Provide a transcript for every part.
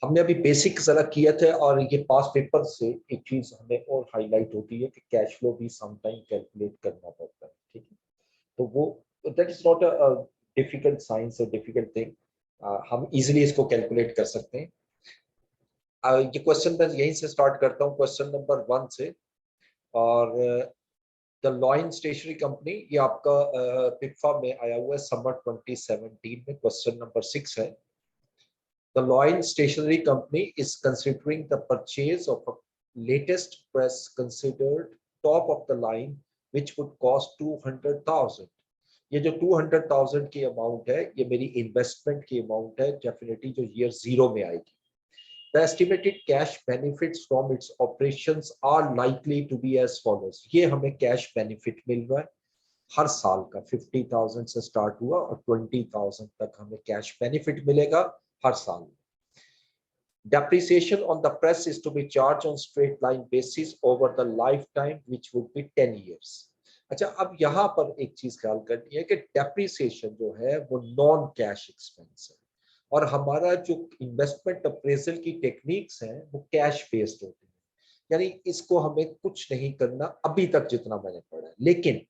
हमने अभी बेसिक जरा किया था और ये पास पेपर से एक चीज हमें और हाईलाइट होती है कि कैश फ्लो भी समटाइम कैलकुलेट करना पड़ता है, ठीक है। तो वो that is not a difficult science, a difficult thing, हम इजीली इसको कैलकुलेट कर सकते हैं। ये क्वेश्चन मैं यहीं से स्टार्ट करता हूँ, क्वेश्चन नंबर 1 से। और द लॉयन स्टेशनरी कंपनी, ये आपका पिक्फा में आया हुआ है समर 2017 में, क्वेश्चन नंबर 6 है। The Lloyd Stationery Company is considering the purchase of a latest press considered top of the line, which would cost 200,000. ये जो 200,000 की अमाउंट है, ये मेरी इन्वेस्टमेंट की अमाउंट है, डेफिनेटली जो ईयर 0 में आएगी। The estimated cash benefits from its operations are likely to be as follows. ये हमें कैश बेनिफिट मिल रहा है हर साल का, 50,000 से स्टार्ट हुआ और 20,000 तक हमें कैश बेनिफिट मिलेगा हर साल। Depreciation on the press is to be charged on straight line basis over the lifetime, which would be 10 years. अच्छा, अब यहाँ पर एक चीज ख्याल करनी है कि डेप्रिसिएशन जो है वो नॉन कैश एक्सपेंस है और हमारा जो इन्वेस्टमेंट अप्रेजल की टेक्निक्स हैं वो कैश बेस्ड होती है, यानी इसको हमें कुछ नहीं करना अभी तक जितना मैंने पढ़ा है। लेकिन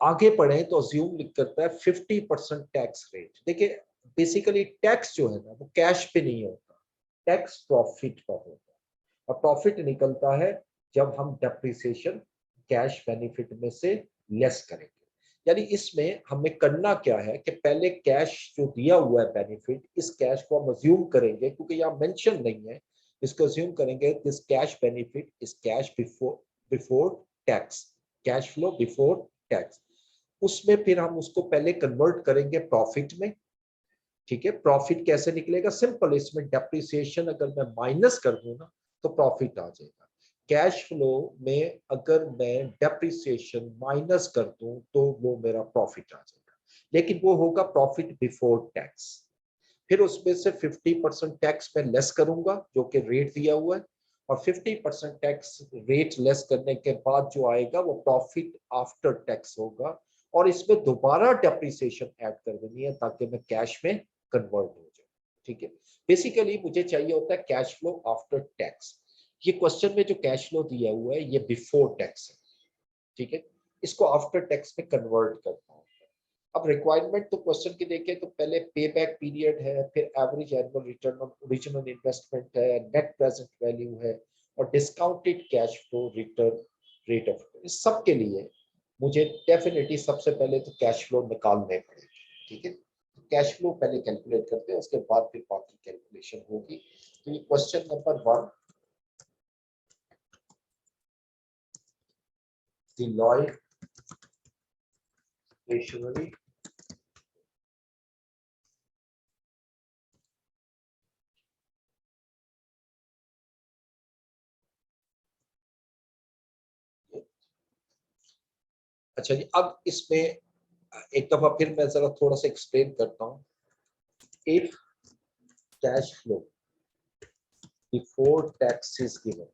आगे पढ़े तो अज्यूम लिख करता है 50% टैक्स रेट। देखिए बेसिकली टैक्स जो है ना वो कैश पे नहीं होता, टैक्स प्रॉफिट पर होता है और प्रॉफिट निकलता है जब हम डेप्रिसिएशन कैश बेनिफिट में से लेस करेंगे। यानी इसमें हमें करना क्या है कि पहले कैश जो दिया हुआ है बेनिफिट, इस कैश को हम अज्यूम करेंगे, क्योंकि यहाँ मेंशन नहीं है, इसको अज्यूम करेंगे this cash benefit is cash before tax, cash flow before tax. उसमें फिर हम उसको पहले कन्वर्ट करेंगे प्रॉफिट में, ठीक है। प्रॉफिट कैसे निकलेगा? सिंपल, इसमें डेप्रिसिएशन अगर मैं माइनस कर दूं ना तो प्रॉफिट आ जाएगा। कैश फ्लो में अगर मैं डेप्रिसिएशन माइनस कर दूं तो वो मेरा प्रॉफिट आ जाएगा, लेकिन वो होगा प्रॉफिट बिफोर टैक्स। फिर उसमें से 50% टैक्स मैं लेस करूंगा जो कि रेट दिया हुआ है, और 50% टैक्स रेट लेस करने के बाद जो आएगा वो प्रॉफिट आफ्टर टैक्स होगा, और इसमें दोबारा डेप्रिसिएशन ऐड कर देनी है ताकि मैं कैश में कन्वर्ट हो जाए, ठीक है। बेसिकली मुझे चाहिए होता है कैश फ्लो आफ्टर टैक्स। ये क्वेश्चन में जो कैश फ्लो दिया हुआ है ये बिफोर टैक्स है, ठीक है। इसको आफ्टर टैक्स में कन्वर्ट करना है। अब रिक्वायरमेंट तो क्वेश्चन की देखें तो पहले पे बैक पीरियड है, फिर average annual return on original investment है, नेट प्रेजेंट वैल्यू है, और discounted cash flow return rate of return. इस सब के लिए मुझे डेफिनेटली सबसे पहले तो कैश फ्लो निकालने पड़ेगी, ठीक है। कैश फ्लो पहले कैलकुलेट करते हैं, उसके बाद फिर बाकी कैलकुलेशन होगी। तो ये क्वेश्चन नंबर 1, Deloitte Stationery अच्छा जी, अब इसमें एक दफा फिर मैं जरा थोड़ा सा एक्सप्लेन करता हूँ। If cash flow before tax is given,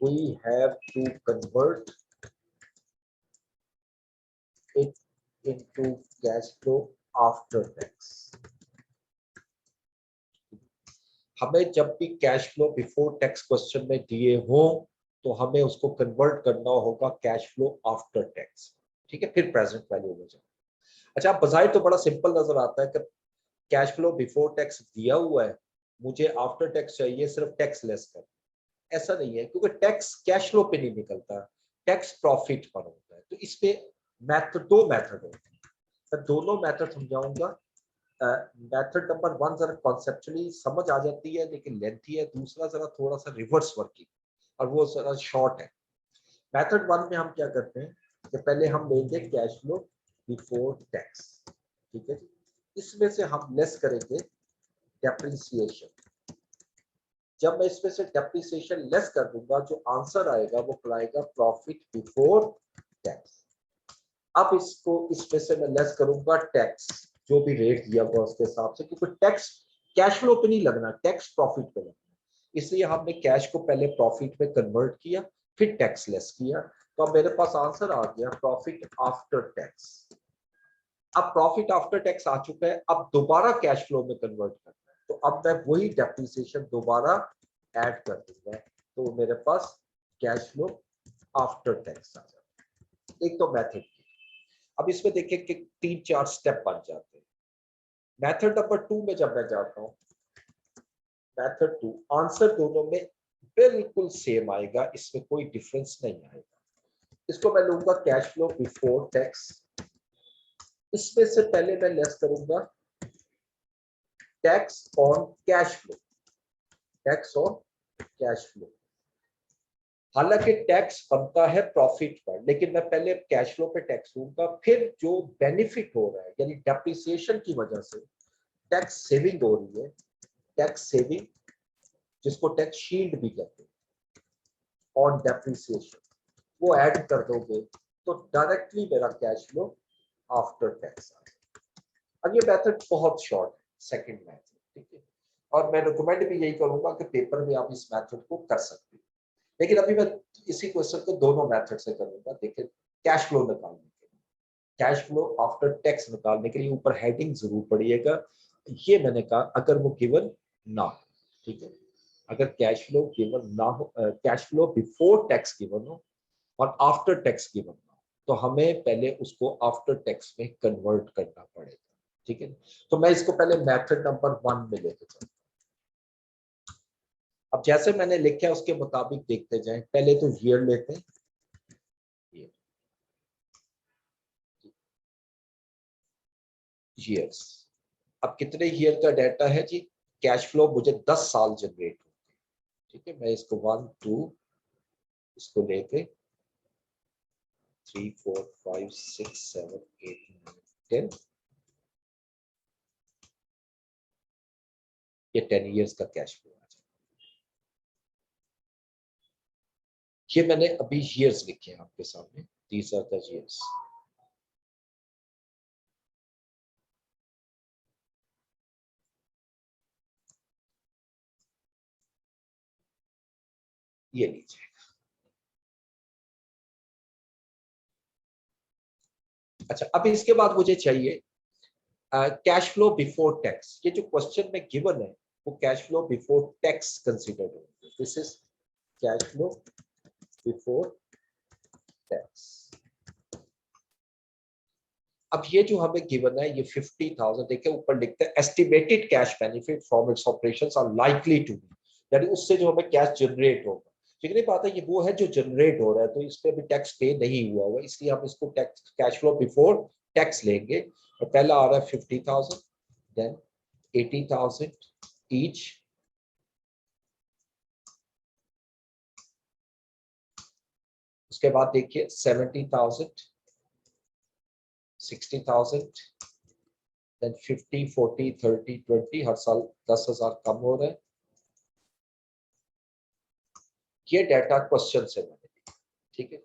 we have to convert it into cash flow after tax. हमें जब भी cash flow before tax question में दिए हो तो हमें उसको कन्वर्ट करना होगा कैश फ्लो आफ्टर टैक्स, ठीक है, फिर प्रेजेंट वैल्यू हो जाए। अच्छा, आप बजाय तो बड़ा सिंपल नजर आता है कि कैश फ्लो बिफोर टैक्स दिया हुआ है, मुझे आफ्टर टैक्स चाहिए सिर्फ टैक्स लेस कर। ऐसा नहीं है, क्योंकि टैक्स कैश फ्लो पे नहीं निकलता, टैक्स प्रॉफिट पर होता है। तो इस पे मेथड, 2 मेथड होते हैं, मैं दोनों मेथड समझाऊंगा। मेथड नंबर 1 जरा कॉन्सेप्चुअली समझ आ जाती है लेकिन लेंथी है, दूसरा जरा थोड़ा सा रिवर्स वर्किंग और वो जरा शॉर्ट है। मेथड 1 में हम क्या करते हैं कि पहले हम लेंगे कैश फ्लो बिफोर टैक्स, ठीक है। इसमें से हम लेस करेंगे डेप्रिसिएशन। जब मैं इसमें से डेप्रिसिएशन लेस कर दूंगा, जो आंसर आएगा वो कहलाएगा प्रॉफिट बिफोर टैक्स। अब इसको इसमें से मैं लेस करूंगा टैक्स, जो भी रेट दिया हुआ उसके हिसाब से, क्योंकि टैक्स कैश फ्लो पे नहीं लगना, टैक्स प्रॉफिट पे लगना। इसलिए हमने कैश को पहले प्रॉफिट में कन्वर्ट किया, फिर टैक्स लेस किया, तो अब मेरे पास आंसर आ गया प्रॉफिट आफ्टर टैक्स। अब प्रॉफिट आफ्टर टैक्स आ चुका है, अब दोबारा कैश फ्लो में कन्वर्ट करना है। तो अब मैं वही डेप्रिसिएशन दोबारा ऐड कर दूंगा, तो मेरे पास कैश फ्लो आफ्टर टैक्स आ जाता। एक तो मेथड। अब इसमें देखिए कि 3-4 स्टेप बन जाते हैं। मेथड नंबर 2 में जब मैं जाता हूँ, मेथड 2 आंसर दोनों में बिल्कुल सेम आएगा, इसमें कोई डिफरेंस नहीं आएगा। इसको मैं लूंगा कैश फ्लो बिफोर टैक्स। इसमें से पहले मैं लेस करूंगा tax on cash flow, tax on cash flow. हालांकि टैक्स बनता है प्रॉफिट पर, लेकिन मैं पहले कैश फ्लो पे टैक्स दूंगा, फिर जो बेनिफिट हो रहा है यानी डेप्रिसिएशन की वजह से टैक्स सेविंग हो रही है, टैक्स सेविंग जिसको टैक्स शील्ड भी कहते हैं, ऑन डेप्रिसिएशन, वो ऐड कर दोगे तो डायरेक्टली मेरा कैश फ्लो आफ्टर टैक्स आ जाएगा। अब ये मेथड बहुत शॉर्ट है, सेकंड मेथड, ठीक है, और मैं रिकमेंड भी यही करूंगा कि पेपर में आप इस मेथड को कर सकते हैं। लेकिन अभी मैं इसी क्वेश्चन को दोनों मेथड से करूंगा। देखिए कैश फ्लो निकालने के लिए, कैश फ्लो आफ्टर टैक्स निकालने के लिए ऊपर हेडिंग जरूर पढ़िएगा। ये मैंने कहा अगर वो गिवन ना हो, ठीक है, अगर कैश फ्लो गिवन ना हो, cash flow before tax given हो और आफ्टर टैक्स गिवन ना हो, तो हमें पहले उसको आफ्टर टैक्स में कन्वर्ट करना पड़ेगा, ठीक है। तो मैं इसको पहले मेथड नंबर 1 में लेके चलता हूँ। अब जैसे मैंने लिखा है उसके मुताबिक देखते जाएं। पहले तो ईयर लेते हैं, ईयर्स। अब कितने ईयर का डाटा है जी? कैश फ्लो मुझे 10 साल जनरेट होते हैं, ठीक है। मैं इसको 1 2 इसको लेके 3 4 5 6 7 8 9 10, ये 10 ईयर्स का कैश फ्लो आ जाए। ये मैंने अभी ईयर्स लिखे हैं आपके सामने, दीज आर द ईयर्स। ये लीजिए। अच्छा, अब इसके बाद मुझे चाहिए कैश फ्लो बिफोर टैक्स। ये जो क्वेश्चन में गिवन है वो cash flow before tax consider है। This is cash flow before tax. अब ये जो हमें गिवन है ये 50,000, देखिए ऊपर लिखते हैं estimated cash benefit from its operations are likely to be, यानी उससे जो हमें कैश जनरेट होगा। ठीक है, बात है ये वो है जो जनरेट हो रहा है, तो इस पे अभी टैक्स पे नहीं हुआ हुआ, इसलिए हम इसको tax cash flow before tax लेंगे। और पहला आ रहा है 50,000, देन 80,000 ईच, उसके बाद देखिए 70,000, 60,000, देन 50 40 30 20, हर साल 10,000 कम हो रहा है। ये डाटा क्वेश्चन से मैंने लिया, ठीक है।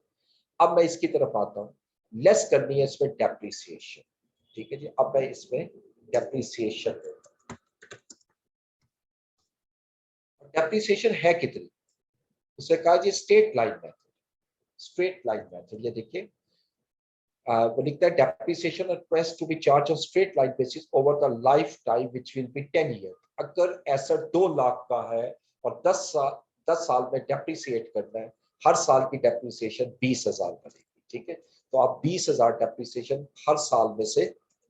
अब मैं इसकी तरफ आता हूँ, लेस करनी है इसमें डेप्रिसिएशन, ठीक है जी। अब मैं इसमें डेप्रिसिएशन, डेप्रिसिएशन है कितनी, उसे कहा जी straight line method, straight line method. ये देखिए वो लिखता है depreciation request to be charge on straight line basis over the lifetime which will be 10 year. अगर एसेट 2 लाख का है और 10 साल में डेप्रिसिएट करना है, हर साल की डेप्रिसिएशन 20,000 बनेगी, ठीक है। तो आप 20,000 डेप्रिसिएशन हर साल में से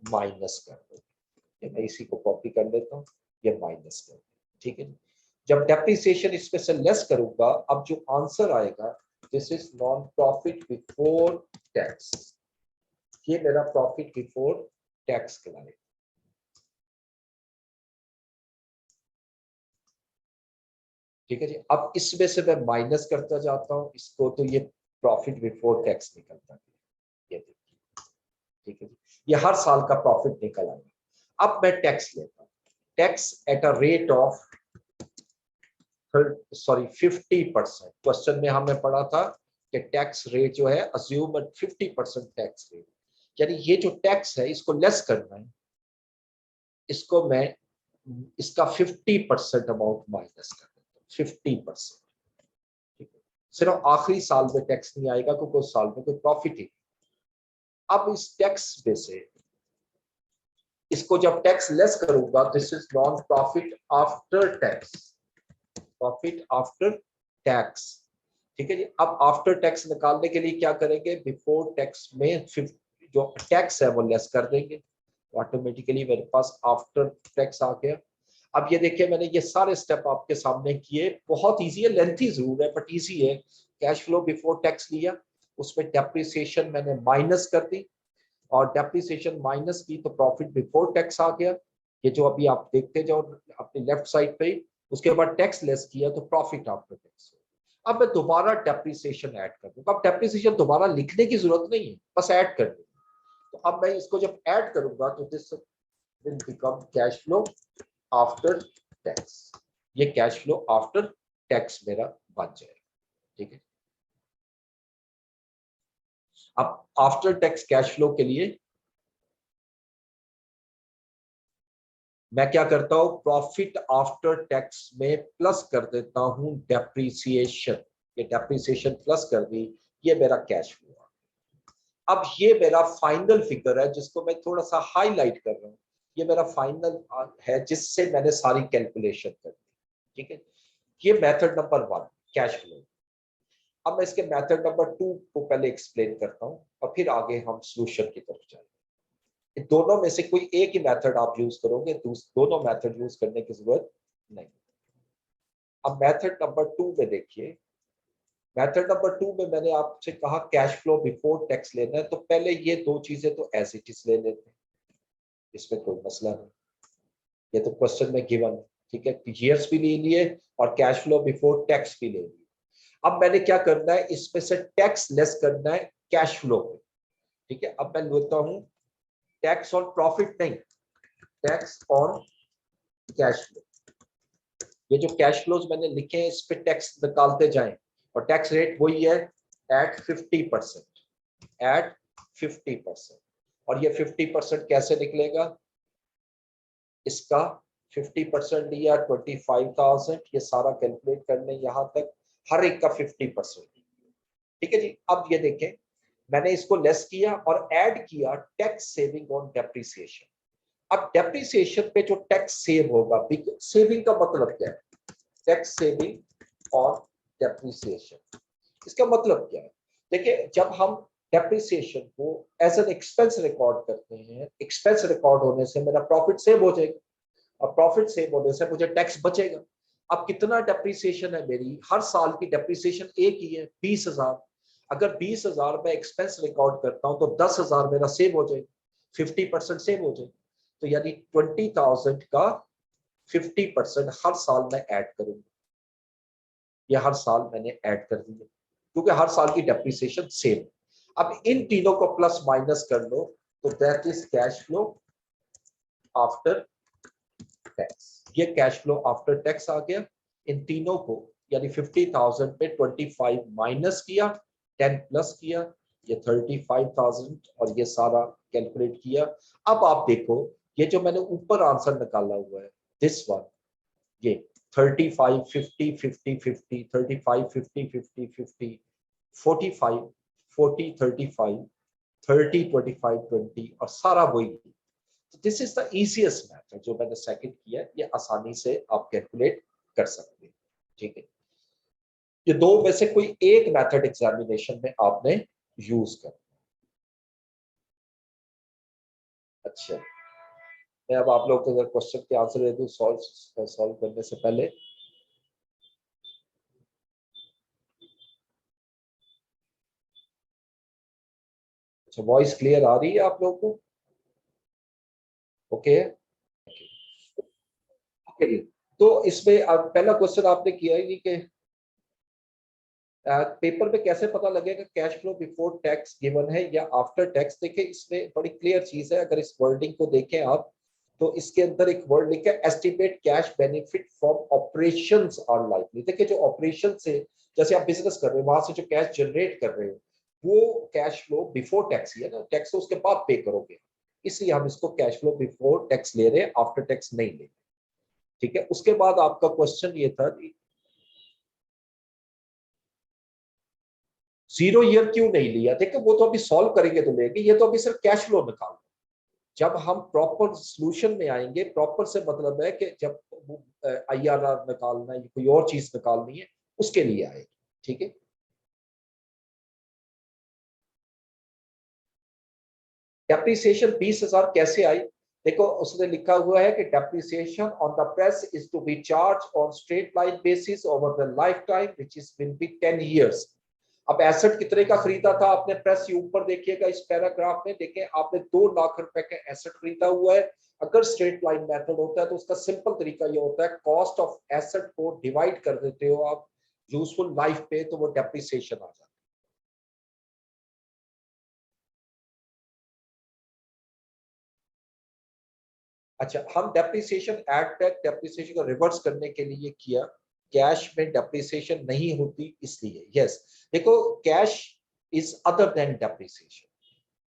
माइनस कर दो। मैं इसी को कॉपी कर लेता हूँ, ये माइनस कर दो, ठीक है। जब डेप्रिसिएशन इसमें से लेस करूंगा, अब जो आंसर आएगा this is non profit before tax, ये मेरा प्रॉफिट बिफोर टैक्स कहलाएगा, ठीक है जी। अब इसमें से मैं माइनस करता जाता हूं इसको, तो ये प्रॉफिट बिफोर टैक्स निकलता है, ये देखिए, ठीक है जी। ये हर साल का प्रॉफिट निकल आएगा। अब मैं टैक्स लेता हूं, tax at a rate of 50%। Question में हमें पढ़ा था कि टैक्स रेट जो है अज्यूम 50% टैक्स रेट, यानी ये जो टैक्स है इसको लेस करना है, इसको मैं इसका 50% अमाउंट माइनस कर देता हूँ, 50%, ठीक है। सिर्फ आखिरी साल में टैक्स नहीं आएगा क्योंकि उस साल में कोई प्रॉफिट ही। अब इस टैक्स में से इसको जब टैक्स लेस करूंगा, this is non profit after tax, profit after tax. ठीक है जी। अब आफ्टर टैक्स निकालने के लिए क्या करेंगे, बिफोर टैक्स में जो टैक्स है वो लेस कर देंगे, ऑटोमेटिकली मेरे पास आफ्टर टैक्स आ गया। अब ये देखिए मैंने ये सारे स्टेप आपके सामने किए, बहुत इजी है, लेंथी जरूर है बट इजी है। कैश फ्लो बिफोर टैक्स लिया, उसमें डेप्रिसिएशन मैंने माइनस कर दी, और डेप्रिसिएशन माइनस की तो प्रॉफिट बिफोर टैक्स आ गया, ये जो अभी आप देखते जाओ अपनी लेफ्ट साइड पे। उसके बाद टैक्स लेस किया तो प्रॉफिट आफ्टर टैक्स। अब मैं दोबारा डेप्रिसिएशन ऐड कर दूंगा, अब डेप्रिसिएशन दोबारा लिखने की जरूरत नहीं है, बस ऐड कर दूंगा। तो अब मैं इसको जब ऐड करूंगा तो this will become cash flow after tax, ये कैश फ्लो आफ्टर टैक्स मेरा बन जाएगा। ठीक है। अब आफ्टर टैक्स कैश फ्लो के लिए मैं क्या करता हूं, प्रॉफिट आफ्टर टैक्स में प्लस कर देता हूं डेप्रिसिएशन, ये डेप्रिसिएशन प्लस कर दी, ये मेरा कैश फ्लो। अब ये मेरा फाइनल फिगर है जिसको मैं थोड़ा सा हाईलाइट कर रहा हूं, ये मेरा फाइनल है जिससे मैंने सारी कैलकुलेशन कर दी। ठीक है। ये मेथड नंबर 1 कैश फ्लो। अब मैं इसके मेथड नंबर 2 को पहले एक्सप्लेन करता हूं और फिर आगे हम सॉल्यूशन की तरफ जाएंगे। दोनों में से कोई एक ही मेथड आप यूज करोगे, दोनों मेथड यूज करने की जरूरत नहीं। अब मेथड नंबर 2 में देखिए, मेथड नंबर 2 में मैंने आपसे कहा कैश फ्लो बिफोर टैक्स लेना है, तो पहले ये दो चीजें तो एज इट इज ले लेते हैं, इसमें कोई मसला नहीं, ये तो क्वेश्चन में गिवन है। ठीक है, ईयर्स भी ले लिए और कैश फ्लो बिफोर टैक्स भी ले लिए। अब मैंने क्या करना है, इसमें से टैक्स लेस करना है कैश फ्लो पे। ठीक है, अब मैं लेता हूं टैक्स ऑन प्रॉफिट नहीं, टैक्स ऑन कैश फ्लो। ये जो कैश फ्लोज मैंने लिखे हैं इस पे टैक्स निकालते जाएं, और टैक्स रेट वही है एट 50%, एट 50%। और ये 50% कैसे निकलेगा, इसका 50% लिया 25,000, ये सारा कैलकुलेट करने यहां तक हर एक का 50%। ठीक है जी। अब ये देखें मैंने इसको लेस किया और ऐड किया टैक्स सेविंग ऑन डेप्रिसिएशन। अब डेप्रिसिएशन पे जो टैक्स सेव होगा, सेविंग का मतलब क्या है, टैक्स सेविंग ऑन डेप्रिसिएशन, इसका मतलब क्या है। देखिए जब हम डेप्रिसिएशन को एज एन एक्सपेंस रिकॉर्ड करते हैं, एक्सपेंस रिकॉर्ड होने से मेरा प्रॉफिट सेव हो जाएगा, और प्रॉफिट सेव होने से मुझे टैक्स बचेगा। अब कितना डेप्रिसिएशन है मेरी, हर साल की डेप्रिसिएशन एक ही है 20,000। अगर 20,000 में एक्सपेंस रिकॉर्ड करता हूं तो 10,000 मेरा सेव हो जाएगा, 50% सेव हो जाएगा। तो यानी 20,000 का 50% हर साल में ऐड करूंगा, ये हर साल मैंने ऐड कर दिया क्योंकि हर साल की डेप्रिसिएशन सेम। अब इन तीनों को प्लस माइनस कर लो तो that is cash flow after tax, ये कैश फ्लो आफ्टर टैक्स आ गया। इन तीनों को यानी 50,000 पे 25 माइनस किया, 10 प्लस किया, ये 35,000, और ये सारा कैलकुलेट किया। अब आप देखो ये जो मैंने ऊपर आंसर निकाला हुआ है दिस वन, ये 35 50 50 50 35 50 50 50 45 40 35 30 25 20 और सारा वही। This is the easiest method जो मैंने सेकंड किया, ये आसानी से आप कैलकुलेट कर सकते हैं। ठीक है, ये दो में से कोई एक मेथड एग्जामिनेशन में आपने यूज कर। अच्छा, मैं अब आप लोग अगर क्वेश्चन के आंसर दे दूं सॉल्व करने से पहले। अच्छा, वॉइस क्लियर आ रही है आप लोगों को? Okay okay. तो इसमें अब पहला क्वेश्चन आपने किया है कि पेपर में कैसे पता लगेगा cash flow before tax given है या आफ्टर टैक्स। देखिए इसमें बड़ी क्लियर चीज है, अगर इस वर्डिंग को देखें आप तो इसके अंदर एक वर्ड लिखा है estimate cash benefit from operations are likely. देखिए जो ऑपरेशन से, जैसे आप बिजनेस कर रहे हो वहां से जो कैश जनरेट कर रहे हो वो कैश फ्लो बिफोर टैक्स ही है ना, टैक्स तो उसके बाद पे करोगे, इसलिए हम इसको कैश फ्लो बिफोर टैक्स ले रहे हैं, आफ्टर टैक्स नहीं ले रहे। ठीक है, उसके बाद आपका क्वेश्चन ये था जीरो ईयर क्यों नहीं लिया। देखिए वो तो अभी सॉल्व करेंगे तो लेंगे, ये तो अभी सिर्फ कैश फ्लो निकाल। जब हम प्रॉपर सॉल्यूशन में आएंगे, प्रॉपर से मतलब है कि जब IRR निकालना है, कोई और चीज निकालनी है, उसके लिए आएगी। ठीक है, डेप्रिसिएशन 20,000 कैसे आई? देखो उसने लिखा हुआ है कि depreciation on the press is to be charge on straight line basis over the lifetime which is will be 10 इयर्स। अब एसेट कितने का खरीदा था आपने? प्रेस ये ऊपर देखिएगा इस पैराग्राफ में, देखें आपने 2 लाख रुपए का एसेट खरीदा हुआ है। अगर स्ट्रेट लाइन मेथड होता है तो उसका सिंपल तरीका ये होता है, कॉस्ट ऑफ एसेट को डिवाइड कर देते हो आप यूजफुल लाइफ पे, तो वो डेप्रिसिएशन आ जाता है। अच्छा, हम डेप्रिसिएशन एड बैक डेप्रिसिएशन को रिवर्स करने के लिए किया, कैश में डेप्रिसिएशन नहीं होती इसलिए। यस, देखो cash is other than depreciation,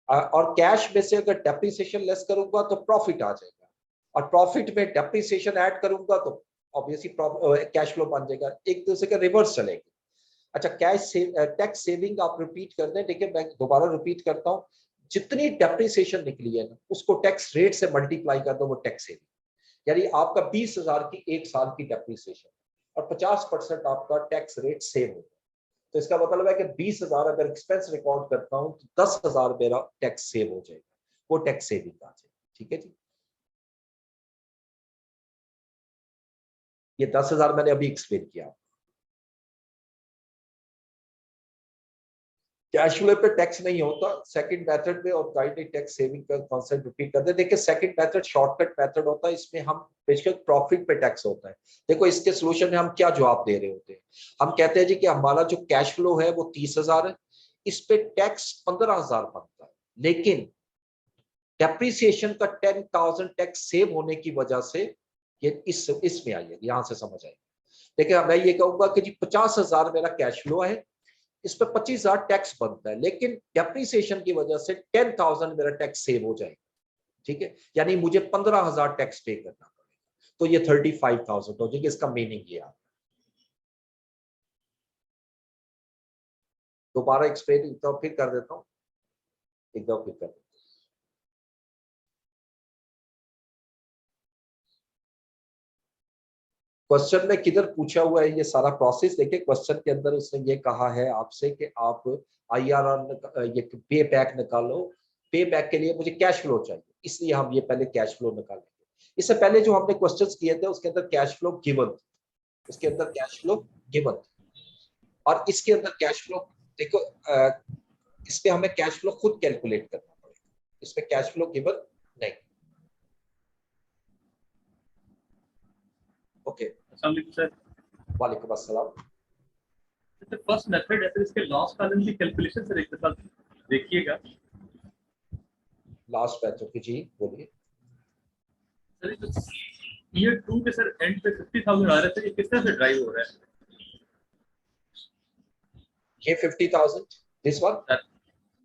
और कैश में से अगर डेप्रिसिएशन लेस करूंगा तो प्रॉफिट आ जाएगा, और प्रॉफिट में डेप्रिसिएशन ऐड करूंगा तो ऑब्वियसली कैश फ्लो बन जाएगा, एक दूसरे का रिवर्स चलेगा। अच्छा, टैक्स सेविंग आप रिपीट कर दें, देखिए मैं दोबारा रिपीट करता हूं, जितनी डेप्रिसिएशन निकली है ना उसको टैक्स रेट से मल्टीप्लाई कर दो, वो टैक्स सेविंग। यानी आपका 20,000 की एक साल की डेप्रिसिएशन और 50% आपका टैक्स रेट सेव होगा। तो इसका मतलब है कि 20,000 अगर एक्सपेंस रिकॉर्ड करता हूं तो 10,000 मेरा टैक्स सेव हो जाएगा, वो टैक्स सेविंग आ जाएगी। ठीक है जी, ये 10,000 मैंने अभी एक्सप्लेन किया। कैश फ्लो पे टैक्स नहीं होता सेकंड मेथड में, और काइंडली टैक्स सेविंग का कॉन्सेप्ट रिपीट कर दे। देखिए सेकंड मेथड शॉर्टकट मेथड होता है, इसमें हम बेशक प्रॉफिट पे टैक्स होता है। देखो इसके सोल्यूशन में हम क्या जवाब दे रहे होते हैं, हम कहते हैं जी कि हमारा जो कैश फ्लो है वो 30,000 है, इस पे टैक्स 15,000 बनता है, लेकिन डेप्रिसिएशन का 10,000 टैक्स सेव होने की वजह से ये इसमें आई है, यहां से समझ आएगी। देखिए मैं ये कहूंगा कि जी 50,000 मेरा कैश फ्लो है, इस पर 25,000 टैक्स बनता है, लेकिन डेप्रिसिएशन की वजह से 10,000 मेरा टैक्स सेव हो जाएगा। ठीक है, यानी मुझे 15,000 टैक्स पे करना पड़ेगा, तो ये 35,000 हो जाएगी। इसका मीनिंग ये है। दोबारा एक्सप्लेन एक बार फिर कर देता हूँ, एक बार फिर कर देता हूँ। क्वेश्चन में किधर पूछा हुआ है ये सारा प्रोसेस? देखिए क्वेश्चन के अंदर उसने ये कहा है आपसे कि आप IRR ये पे बैक निकालो, पे बैक के लिए मुझे कैश फ्लो चाहिए, इसलिए हम ये पहले कैश फ्लो निकालेंगे। इससे पहले जो हमने क्वेश्चंस किए थे उसके अंदर कैश फ्लो गिवन, उसके अंदर कैश फ्लो गिवन, और इसके अंदर कैश फ्लो देखो इसमें हमें कैश फ्लो खुद कैलकुलेट करना पड़ेगा, इसमें कैश फ्लो गिवन नहीं। ओके, सर वालेकुम अस्सलाम। फर्स्ट मेथड है, फिर इसके लॉस कॉलम की कैलकुलेशन सर एक दफा देखिएगा। लास्ट बैच ओके जी, बोलिए। सर ईयर 2 के सर एंड पे 50,000 आ रहे थे, ये किस तरह से ड्राइव हो रहा है? ये 50,000 this one.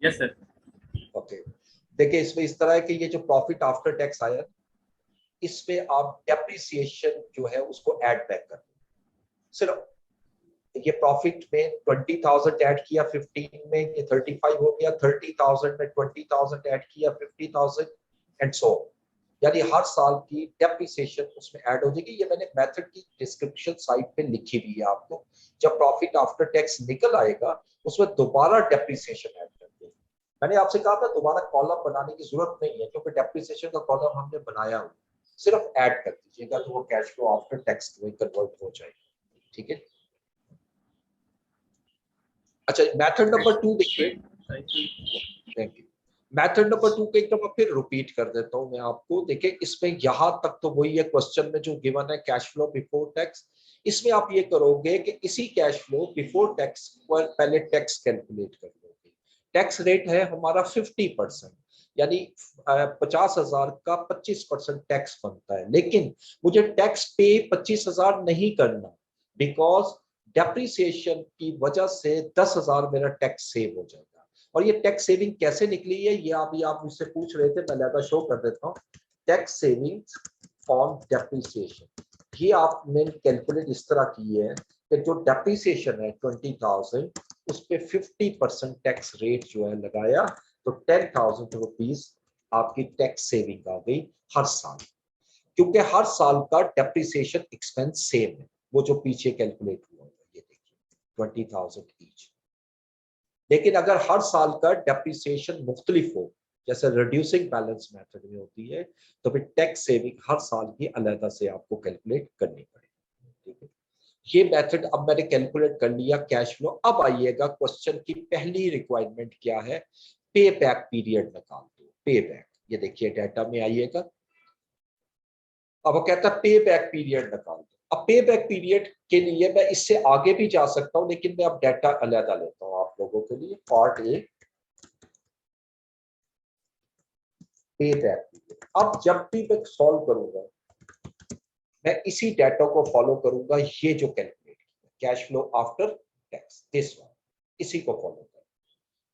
Yes sir. Okay, देखिए इसमें इस तरह है कि ये जो प्रॉफिट आफ्टर टैक्स आया, इसमें आप डेप्रिसिएशन जो है उसको ऐड बैक कर दो। सिर्फ ये प्रॉफिट में 20,000 ऐड किया 15 में, ये 35 हो गया, 30,000 में 20,000 ऐड किया 50,000 एंड सो, यानी हर साल की डेप्रिसिएशन उसमें ऐड हो जाएगी। ये मैंने मेथड की डिस्क्रिप्शन साइट पे लिखी हुई है आपको, जब प्रॉफिट आफ्टर टैक्स निकल आएगा उसमें दोबारा डेप्रिसिएशन ऐड कर देंगे। मैंने आपसे कहा था दोबारा कॉलम बनाने की जरूरत नहीं है, क्योंकि डेप्रिसिएशन का कॉलम हमने बनाया हुआ, सिर्फ ऐड कर दीजिएगा तो वो कैश फ्लो आफ्टर टैक्स में कन्वर्ट हो जाएगा। ठीक है, अच्छा मेथड नंबर 2 देखिए। Thank you. मेथड नंबर 2 को एक दफा फिर रिपीट कर देता हूं मैं आपको। देखिए इसमें यहां तक तो वही है, क्वेश्चन में जो गिवन है कैश फ्लो बिफोर टैक्स, इसमें आप ये करोगे कि इसी कैश फ्लो बिफोर टैक्स पर पहले टैक्स कैलकुलेट कर लोगे। टैक्स रेट है हमारा 50%, यानी 50,000 का 25% टैक्स बनता है, लेकिन मुझे टैक्स पे 25,000 नहीं करना, बिकॉज डेप्रिसिएशन की वजह से 10,000 मेरा टैक्स सेव हो जाएगा। और ये टैक्स सेविंग कैसे निकली है ये अभी आप मुझसे पूछ रहे थे, मैं लैदा शो कर देता हूँ। टैक्स सेविंग ऑन डेप्रिसिएशन, ये आपने कैलकुलेट इस तरह की है कि जो डेप्रिसिएशन है 20,000, उस पे 50% टैक्स रेट जो है लगाया, तो 10,000 रुपीज आपकी टैक्स सेविंग आ गई हर साल, क्योंकि हर साल का डेप्रिसिएशन एक्सपेंस सेम है, वो जो पीछे कैलकुलेट हुआ है, ये देखिए 20,000 ईच। लेकिन अगर हर साल का डेप्रिसिएशन मुख्तलिफ हो, जैसे रिड्यूसिंग बैलेंस मेथड में होती है, तो फिर टैक्स सेविंग हर साल की अलग से आपको कैलकुलेट करनी पड़ेगी। ठीक है, ये मेथड अब मैंने कैलकुलेट कर लिया कैश फ्लो। अब आइएगा क्वेश्चन की पहली रिक्वायरमेंट क्या है, पे बैक पीरियड निकाल दो। पे बैक, ये देखिए डाटा में आइएगा, अब वो कहता है पे बैक पीरियड निकाल दो। अब पे बैक पीरियड के लिए मैं इससे आगे भी जा सकता हूं, लेकिन मैं अब डाटा अलग लेता हूं आप लोगों के लिए। पार्ट ए, पे बैक पीरियड। अब जब भी मैं सॉल्व करूंगा, मैं इसी डाटा को फॉलो करूंगा, ये जो कैलकुलेट किया cash flow after tax, this one, इसी को फॉलो करूंगा।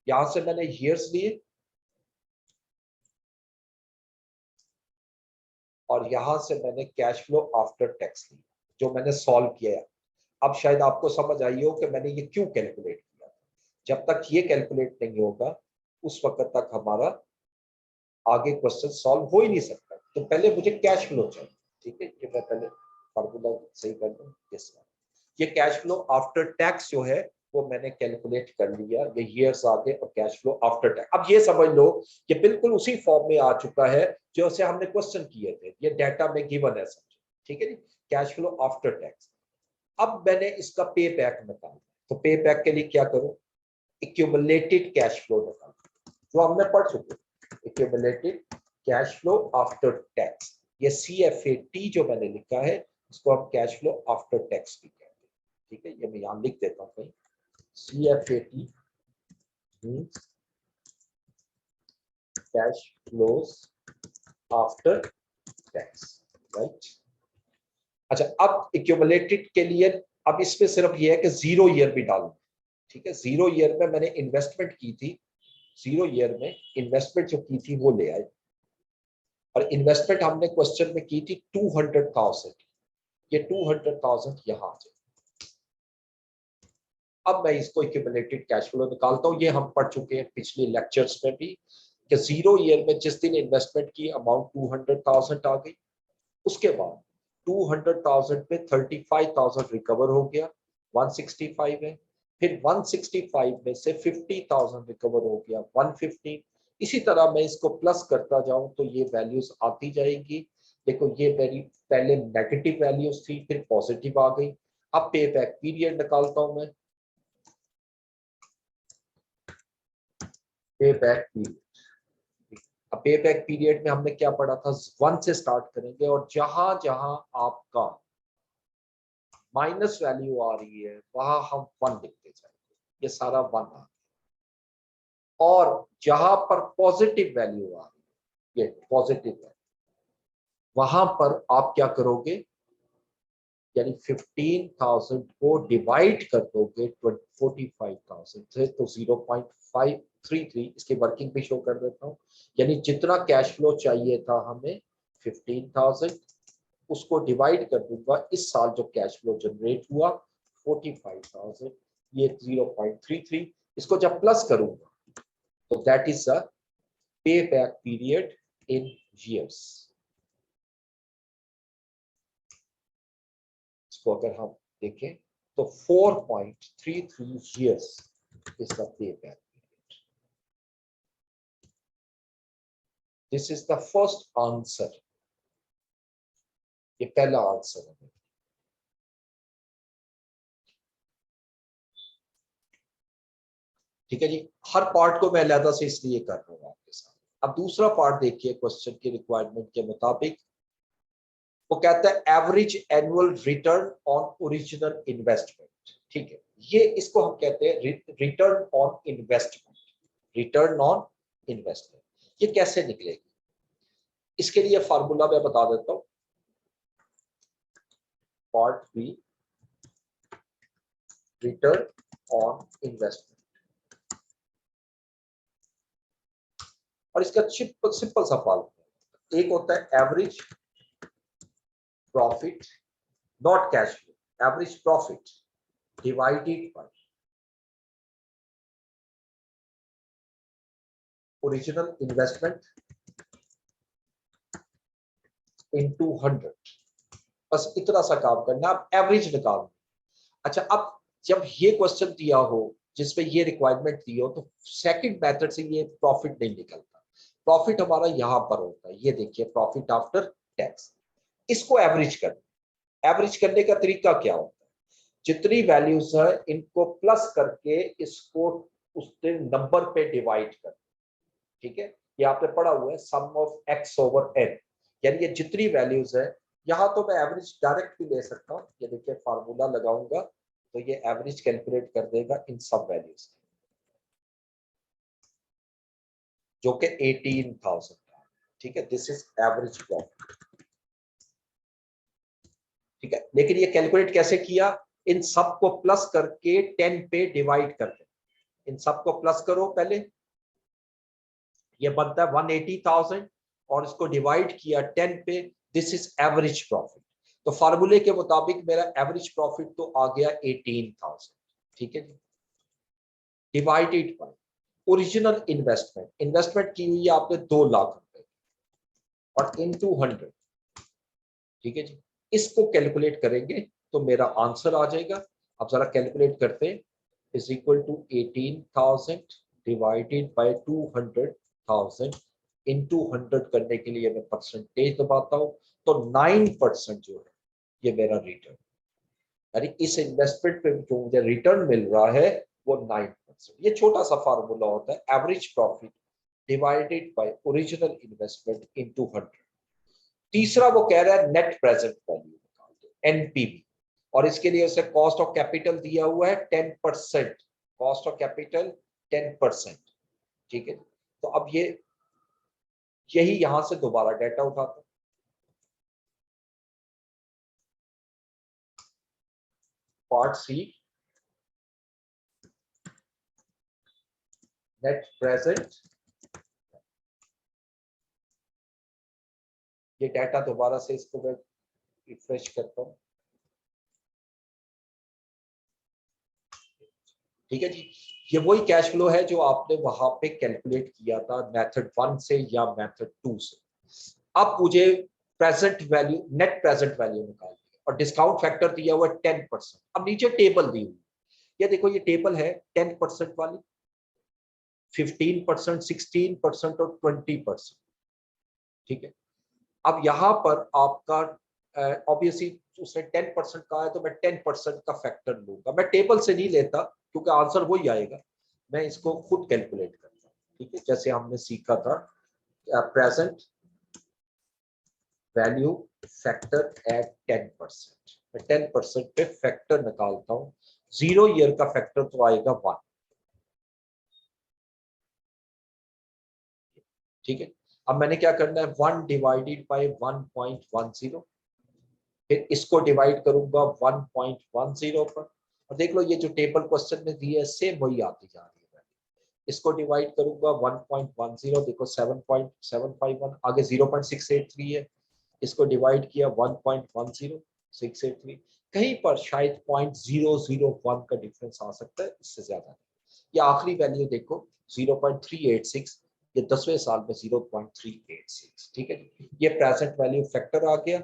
यहां से मैंने ईयर्स लिए और यहां से मैंने कैश फ्लो आफ्टर टैक्स लिया, जो मैंने सॉल्व किया। अब शायद आपको समझ आई हो कि मैंने ये क्यों कैलकुलेट किया। जब तक ये कैलकुलेट नहीं होगा, उस वक्त तक हमारा आगे क्वेश्चन सॉल्व हो ही नहीं सकता। तो पहले मुझे कैश फ्लो चाहिए। ठीक है, कि मैं पहले फार्मूला सही कर दूं। ये कैश फ्लो आफ्टर टैक्स जो है वो मैंने कैलकुलेट कर लिया, ये ईयर्स आ गए और कैश फ्लो आफ्टर टैक्स। अब ये समझ लो ये बिल्कुल उसी फॉर्म में आ चुका है जो से हमने क्वेश्चन किए थे, ये डाटा में गिवन है समझो। ठीक है जी, कैश फ्लो आफ्टर टैक्स। अब मैंने इसका पे बैक निकाला, तो पे बैक के लिए क्या करूं, एक्यूमुलेटेड कैश फ्लो निकाल, जो हमने पढ़ चुके, accumulated cash flow after tax. ये CFAT जो मैंने लिखा है, इसको हम कैश फ्लो आफ्टर टैक्स भी कहते हैं। ठीक है, ये मैं यहां लिख देता हूं कहीं, CFAT means cash flows after tax, right? अच्छा, अब एक्यूमुलेटेड के लिए अब इसमें सिर्फ ये है कि 0 ईयर भी डालूं। ठीक है, 0 ईयर में मैंने इन्वेस्टमेंट की थी, 0 ईयर में इन्वेस्टमेंट जो की थी वो ले आए, और इन्वेस्टमेंट हमने क्वेश्चन में की थी 200,000, ये 200,000 यहां आ जाए। अब मैं इसको एक्यूमुलेटेड कैश फ्लो निकालता हूं, ये हम पढ़ चुके हैं पिछले लेक्चर्स में भी, कि 0 ईयर में जिस दिन इन्वेस्टमेंट की अमाउंट 200,000 आ गई, उसके बाद 200,000 पे 35,000 रिकवर हो गया, 165 है। फिर 165 में से 50,000 रिकवर हो गया, 115। इसी तरह मैं इसको प्लस करता जाऊं तो ये वैल्यूज आती जाएगी। देखो ये मेरी पहले नेगेटिव वैल्यूज थी, फिर पॉजिटिव आ गई। अब पे बैक पीरियड निकालता हूं मैं, पे बैक पीरियड। अब पे बैक पीरियड में हमने क्या पढ़ा था, 1 से स्टार्ट करेंगे और जहां जहां आपका माइनस वैल्यू आ रही है वहां हम 1 लिखते जाएंगे, ये सारा 1 आ गया। और जहां पर पॉजिटिव वैल्यू आ रही है, ये पॉजिटिव वैल्यू, वहां पर आप क्या करोगे, यानी 15,000 को डिवाइड कर दोगे 45,000 से, तो 0.533, इसकी वर्किंग भी शो कर देता हूं। यानी जितना कैश फ्लो चाहिए था हमें 15,000, उसको डिवाइड कर दूंगा इस साल जो कैश फ्लो जनरेट हुआ 45,000, ये 0.33। इसको जब प्लस करूंगा तो दैट इज अ पे बैक पीरियड इन ईयर्स। इसको अगर हम देखें तो 4.33 years is the payback period. This is the first answer. ये पहला आंसर है। ठीक है जी, हर पार्ट को मैं अलग से इसलिए कर रहा हूं आपके साथ। अब दूसरा पार्ट देखिए क्वेश्चन की रिक्वायरमेंट के मुताबिक, वो कहता है average annual return on original investment. ठीक है, ये इसको हम कहते हैं return on investment, return on investment. ये कैसे निकलेगी, इसके लिए फार्मूला मैं बता देता हूं। Part B, return on investment, और इसका सिंपल सा फार्मूला एक होता है average profit, not cash flow, average profit divided by original investment into 100, बस इतना सा काम करना, आप एवरेज निकाल। अच्छा, अब जब ये क्वेश्चन दिया हो जिसमें ये रिक्वायरमेंट दी हो, तो सेकंड मेथड से ये प्रॉफिट नहीं निकलता। प्रॉफिट हमारा यहां पर होता है, ये देखिए प्रॉफिट आफ्टर टैक्स। इसको एवरेज कर, एवरेज करने का तरीका क्या होता है, जितनी वैल्यूज है इनको प्लस करके इसको उस नंबर पे डिवाइड कर। ठीक है, ये आपने पढ़ा हुआ है सम ऑफ एक्स ओवर एन, यानी ये जितनी वैल्यूज है। यहां तो मैं एवरेज डायरेक्ट भी ले सकता हूं, ये देखिए फार्मूला लगाऊंगा तो ये एवरेज कैलकुलेट कर देगा इन सब वैल्यूज, जो कि 18,000। ठीक है, दिस इज एवरेज प्रॉफिट। ठीक है, लेकिन ये कैलकुलेट कैसे किया, इन सब को प्लस करके 10 पे डिवाइड करके, इन सब को प्लस करो पहले, ये बनता है 180,000 और इसको डिवाइड किया 10 पे, दिस इज एवरेज प्रॉफिट। तो फार्मूले के मुताबिक मेरा एवरेज प्रॉफिट तो आ गया 18,000। ठीक है जी, divided by original investment, investment की हुई है आपने 2 लाख रुपए और इनटू 100। ठीक है जी, इसको कैलकुलेट करेंगे तो मेरा आंसर आ जाएगा। अब जरा कैलकुलेट करते हैं, is equal to 18,000 divided by 200,000 into 100 करने के लिए मैं परसेंटेज दबाता हूं, तो 9% जो है ये मेरा रिटर्न, यानी इस इन्वेस्टमेंट पे जो मुझे रिटर्न मिल रहा है वो 9%। ये छोटा सा फार्मूला होता है, average profit divided by original investment into 100। तीसरा वो कह रहा है नेट प्रेजेंट वैल्यू निकाल दो, एनपीवी, और इसके लिए उसे कॉस्ट ऑफ कैपिटल दिया हुआ है 10%, कॉस्ट ऑफ कैपिटल 10%। ठीक है, तो अब ये यही यहां से दोबारा डेटा उठाता, पार्ट सी नेट प्रेजेंट, ये डाटा दोबारा से इसको मैं रिफ्रेश करता हूं। ठीक है जी, ये वही कैश फ्लो है जो आपने वहां पे कैलकुलेट किया था मेथड 1 से या मेथड 2 से। अब मुझे present value, net present value निकालनी है और डिस्काउंट फैक्टर दिया हुआ है 10%। अब नीचे टेबल दी हुई, ये देखो ये टेबल है 10% वाली, 15%, 16% और 20%। ठीक है, अब यहां पर आपका ऑब्वियसली उसने 10% कहा है तो मैं 10% का फैक्टर लूंगा, मैं टेबल से नहीं लेता क्योंकि आंसर वही आएगा, मैं इसको खुद कैलकुलेट करता हूँ। ठीक है, जैसे हमने सीखा था प्रेजेंट वैल्यू फैक्टर एट 10%, मैं 10% पे फैक्टर निकालता हूँ, 0 ईयर का फैक्टर तो आएगा 1। ठीक है, अब मैंने क्या करना है, 1 डिवाइडेड बाय 1.10, फिर इसको डिवाइड करूंगा 1.10 पर, और देख लो ये जो टेबल क्वेश्चन में दी है सेम वही आती जा रही है। इसको डिवाइड करूंगा 1.10, देखो 7.751, आगे 0.683 है, इसको डिवाइड किया 1.10, 683, कहीं पर शायद 0.001 का डिफरेंस आ सकता है, इससे ज्यादा नहीं। ये आखिरी वैल्यू देखो 0.386, ये 10वें साल में 0.386। ठीक है, ये प्रेजेंट वैल्यू फैक्टर आ गया।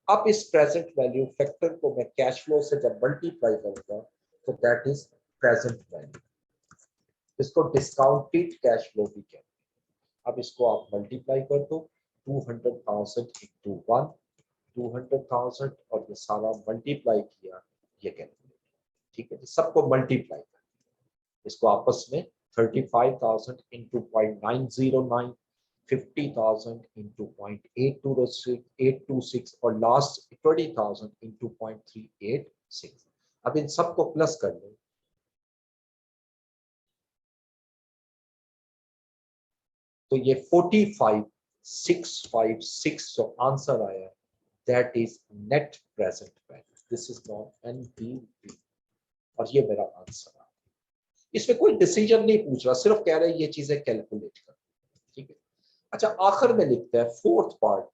अब इस प्रेजेंट वैल्यू फैक्टर को मैं कैश फ्लो से जब मल्टीप्लाई करूंगा तो दैट इज प्रेजेंट वैल्यू, इसको डिस्काउंटेड कैश फ्लो भी कहते हैं। अब इसको आप मल्टीप्लाई कर दो, 200,000 इंटू 1, 200,000 और ये सारा मल्टीप्लाई किया, ये कैलकुलेट। ठीक है, सबको मल्टीप्लाई कर, इसको आपस में 35,000 इंटू 0.909, 50,000 इंटू 0.826 और लास्ट 20,000 इंटू 0.386। अब इन सबको प्लस कर लो, तो ये 45,656 जो आंसर आया, that is net present value, this is not NPV, और ये मेरा आंसर आ। इसमें कोई डिसीजन नहीं पूछ रहा, सिर्फ कह रहे हैं ये चीजें कैलकुलेट कर। ठीक है, अच्छा आखिर में लिखते हैं fourth part,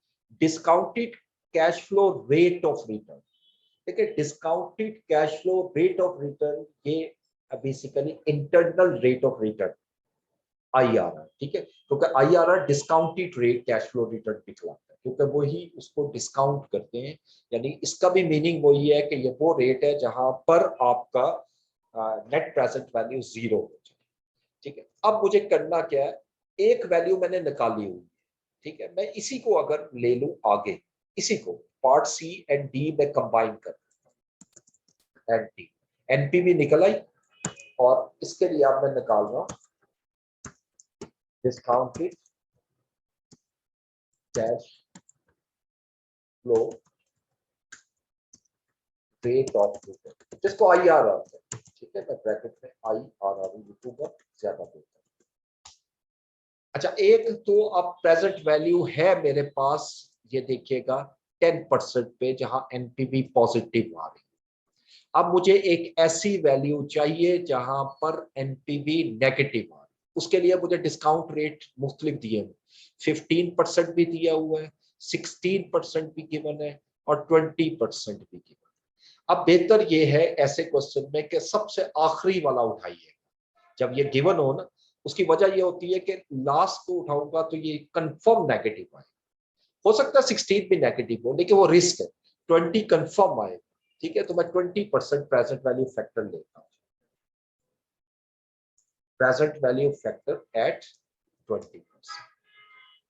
discounted cash flow rate of return. देखिए discounted cash flow rate of return, ये basically internal rate of return IRR। ठीक है, क्योंकि IRR discounted rate cash flow return निकलाता है, क्योंकि वही उसको डिस्काउंट करते हैं। यानी इसका भी मीनिंग वही है कि ये वो रेट है जहां पर आपका नेट प्रेजेंट वैल्यू 0 हो जाए। ठीक है, अब मुझे करना क्या है, एक वैल्यू मैंने निकाली हुई है, ठीक है, मैं इसी को अगर ले लूं आगे, इसी को पार्ट सी एंड डी में कंबाइन कर, एंड डी एनपीवी निकल आई, और इसके लिए अब मैं निकाल रहा हूं discounted cash flow rate of return, जिसको IRR है। ठीक है, मैं ब्रैकेट में IRR लिखूंगा, ज्यादा बेहतर। अच्छा, एक तो अब प्रेजेंट वैल्यू है मेरे पास, ये देखिएगा 10% पे, जहां एनपीवी पॉजिटिव आ रही है। अब मुझे एक ऐसी वैल्यू चाहिए जहां पर एनपीवी नेगेटिव आ रही है। उसके लिए मुझे डिस्काउंट रेट मुख्तलिफ दिए हुए, 15% भी दिया हुआ है, 16% भी गिवन है, और 20% भी गिवन है। अब बेहतर ये है ऐसे क्वेश्चन में कि सबसे आखिरी वाला उठाइए जब ये गिवन हो ना। उसकी वजह ये होती है कि लास्ट को उठाऊंगा तो ये कंफर्म नेगेटिव आए, हो सकता है 16 भी नेगेटिव हो, लेकिन वो रिस्क है। 20 कंफर्म आए, ठीक है, तो मैं 20% प्रेजेंट वैल्यू फैक्टर लेता हूँ, प्रेजेंट वैल्यू फैक्टर एट 20%।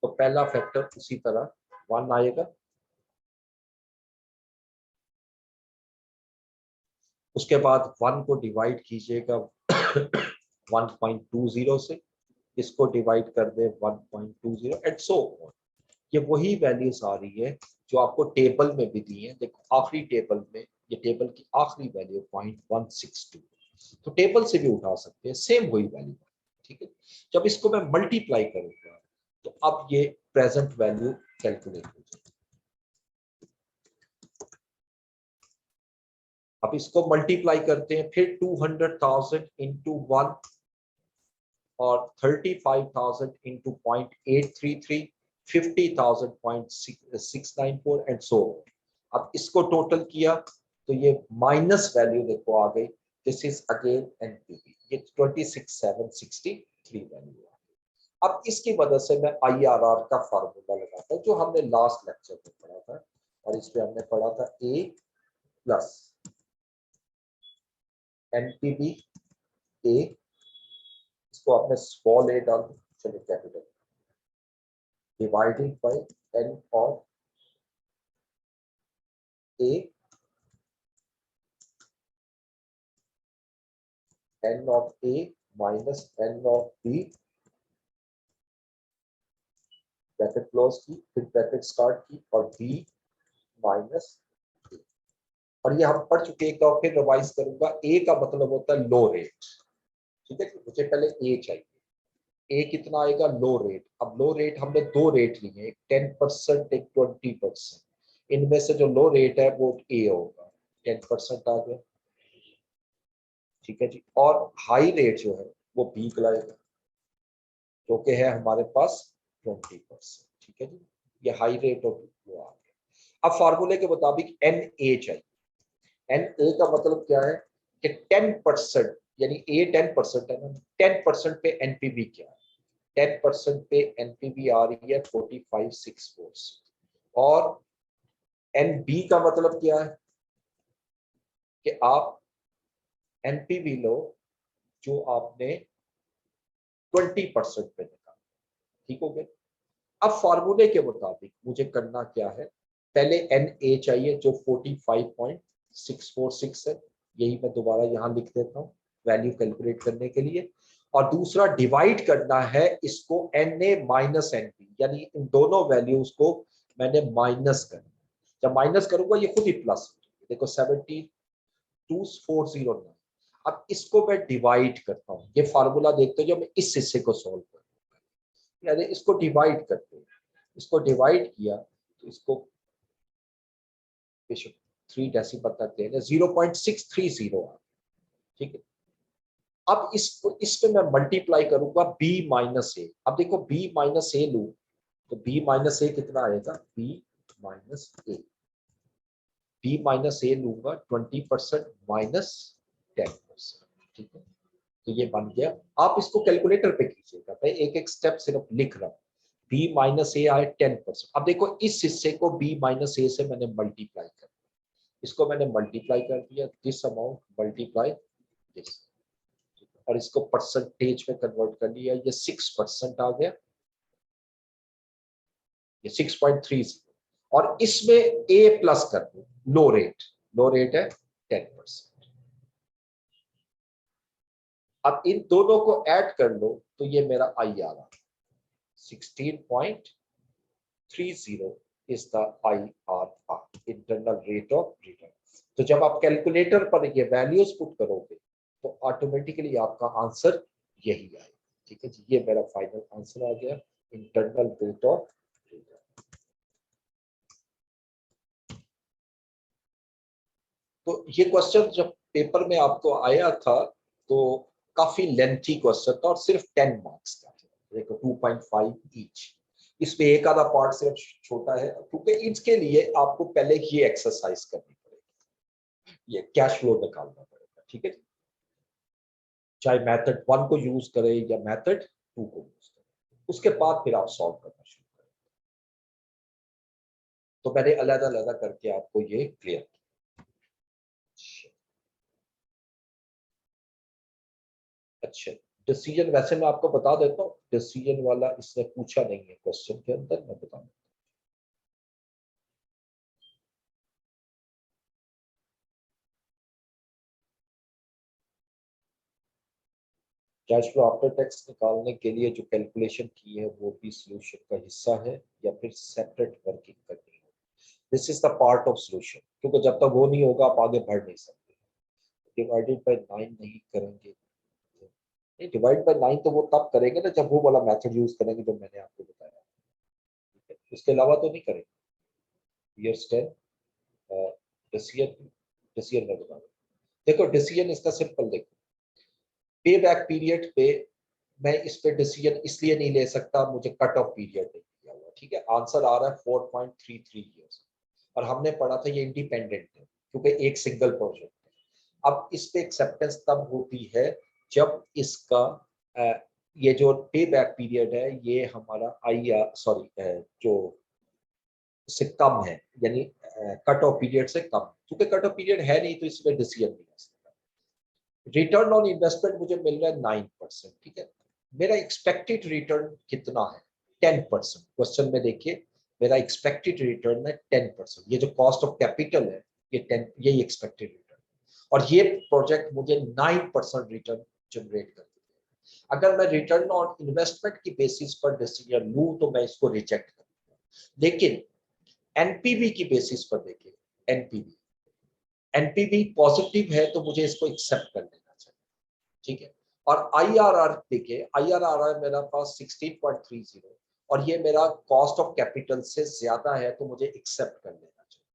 तो पहला फैक्टर उसी तरह 1 आएगा, उसके बाद 1 को डिवाइड कीजिएगा 1.20 से, इसको डिवाइड कर दे 1.20 एंड सो ऑन। ये वही वैल्यूज आ रही है जो आपको टेबल में भी दी है। देखो आखिरी टेबल में, ये टेबल की आखिरी वैल्यू 0.162, तो टेबल से भी उठा सकते हैं, सेम वही वैल्यू। ठीक है, जब इसको मैं मल्टीप्लाई करूंगा तो अब ये प्रेजेंट वैल्यू कैलकुलेट हो जाएगी। अब इसको मल्टीप्लाई करते हैं, फिर 200,000 इंटू 1 और 35,000 इंटू 0.833, 50,000 0.694 एंड सो। अब इसको टोटल किया तो ये माइनस वैल्यू देखो आ गई, दिस इज अगेन एनपीवी, ये 26,763 वैल्यू है। अब इसकी वजह से मैं IRR का फार्मूला लगाता हूँ जो हमने लास्ट लेक्चर में पढ़ा था, और इस पे हमने पढ़ा था A प्लस एनपीवी A, इसको आपने स्मॉल a डाल, चलिए capital, divided by n of a, n of a minus n of b, bracket close की, फिर ब्रैकेट स्टार्ट की, और b माइनस a। और ये हम पढ़ चुके, एक बार फिर रिवाइज करूंगा। a का मतलब होता है लो रेट, ठीक है, मुझे पहले a चाहिए। ए कितना आएगा, लो रेट। अब लो रेट हमने दो रेट लिए, एक 10%, एक 20%। इनमें से जो लो रेट है वो ए होगा, 10% आ गया, ठीक है जी। और हाई रेट जो है वो बी लाएगा, जो कि है हमारे पास 20%, ठीक है जी। ये हाई रेट और वो आ गया। अब फार्मूले के मुताबिक एन ए चाहिए। एन ए का मतलब क्या है कि 10%, यानी ए 10% है ना, 10% पे एनपीवी क्या है, 10% पे एनपीवी आ रही है 45,646, और एनबी का मतलब क्या है कि आप एनपीवी लो जो आपने 20% पे निकाला, ठीक हो गया। अब फार्मूले के मुताबिक मुझे करना क्या है, पहले एन ए चाहिए जो 45.646 है, यही मैं दोबारा यहां लिख देता हूं वैल्यू कैलकुलेट करने के लिए। और दूसरा डिवाइड करना है इसको N A minus N B, यानी इन दोनों वैल्यूज को मैंने माइनस करना। जब माइनस करूंगा ये खुद ही प्लस, देखो 72,409। अब इसको मैं डिवाइड करता हूँ, ये फार्मूला देखते हो जो मैं इस हिस्से को सॉल्व करूंगा, यानी इसको डिवाइड करते हैं, इसको डिवाइड किया तो इसको 3 डेसिमल तक देना, 0.630 आ, ठीक है। अब इसको इस पे मैं मल्टीप्लाई करूंगा b माइनस ए। अब देखो b माइनस ए लू तो b माइनस ए कितना आएगा, b माइनस ए, b माइनस ए लूंगा 20% माइनस 10%, ठीक है। तो ये बन गया। आप इसको कैलकुलेटर पे कीजिएगा, मैं एक एक स्टेप सिर्फ लिख रहा हूं। B माइनस ए आए 10%। अब देखो इस हिस्से को B माइनस ए से मैंने मल्टीप्लाई कर दिया, इसको मैंने मल्टीप्लाई कर दिया, दिस अमाउंट मल्टीप्लाई दिस, और इसको परसेंटेज में कन्वर्ट कर लिया, ये 6% आ गया, ये 6.30, और इसमें ए प्लस कर दो, लो रेट है 10%। अब इन दोनों को ऐड कर लो तो ये मेरा आई आ रहा, 16.30 is the IRR, internal rate of return. तो जब आप कैलकुलेटर पर ये वैल्यूज पुट करोगे तो ऑटोमेटिकली आपका आंसर यही आएगा। ठीक है जी, ये मेरा फाइनल आंसर आ गया, इंटरनल रेट ऑफ रिटर्न। तो ये क्वेश्चन जब पेपर में आपको आया था तो काफी लेंथी क्वेश्चन था और सिर्फ 10 मार्क्स का था, देखो 2.5 ईच। इसमें एक आधा पार्ट सिर्फ छोटा है, क्योंकि इसके लिए आपको पहले ये एक्सरसाइज करनी पड़ेगी, ये कैश फ्लो निकालना पड़ेगा। ठीक है, चाहे मेथड 1 को यूज करें या मेथड 2 को यूज करें, उसके बाद फिर आप सॉल्व करना शुरू करें। तो मैंने अलग अलग करके आपको ये क्लियर किया। अच्छा, डिसीजन वैसे मैं आपको बता देता हूँ, डिसीजन वाला इसने पूछा नहीं है क्वेश्चन के अंदर, मैं बता दूँ। कैश फ्लो आफ्टर टैक्स निकालने के लिए जो कैलकुलेशन की है वो भी सॉल्यूशन का हिस्सा है या फिर सेपरेट वर्किंग करनी है, this is the part of solution, क्योंकि जब तक वो नहीं होगा आप आगे बढ़ नहीं सकते। डिवाइडेड बाय 9 नहीं करेंगे, नहीं डिवाइड बाय 9 तो वो तब करेंगे ना जब वो वाला मेथड यूज करेंगे जो मैंने आपको बताया, ठीक है, उसके अलावा तो नहीं करेंगे। ईयर 10 डिसीजन में बता, देखो डिसीजन इसका सिंपल, देखो पे बैक पीरियड पे मैं इस पे डिसीजन इसलिए नहीं ले सकता, मुझे कट ऑफ पीरियड नहीं दिया हुआ। ठीक है, आंसर आ रहा है 4.33 ईयर्स, और हमने पढ़ा था ये इंडिपेंडेंट है क्योंकि एक सिंगल प्रोजेक्ट है। अब इस पे एक्सेप्टेंस तब होती है जब इसका ये जो पे बैक पीरियड है ये हमारा जो से कम है, यानी कट ऑफ पीरियड से कम, क्योंकि कट ऑफ पीरियड है नहीं तो इसमें डिसीजन नहीं ले सकता। रिटर्न ऑन इन्वेस्टमेंट मुझे मिल रहा है 9%। ठीक है, मेरा एक्सपेक्टेड रिटर्न कितना है, 10%। क्वेश्चन में देखिए मेरा एक्सपेक्टेड रिटर्न है 10%, ये जो कॉस्ट ऑफ कैपिटल है ये 10, यही एक्सपेक्टेड रिटर्न, और ये प्रोजेक्ट मुझे 9% रिटर्न जनरेट कर देगा। अगर मैं रिटर्न ऑन इन्वेस्टमेंट की बेसिस पर डिसीजन लूं तो मैं इसको रिजेक्ट करूंगा, लेकिन एनपीवी की बेसिस पर देखिए, एनपीवी पॉजिटिव है तो मुझे इसको एक्सेप्ट कर लेना चाहिए। ठीक है, और आईआरआर देखिए, आईआरआर मेरा पास 16.30 और ये मेरा कॉस्ट ऑफ कैपिटल से ज्यादा है तो मुझे एक्सेप्ट कर लेना चाहिए।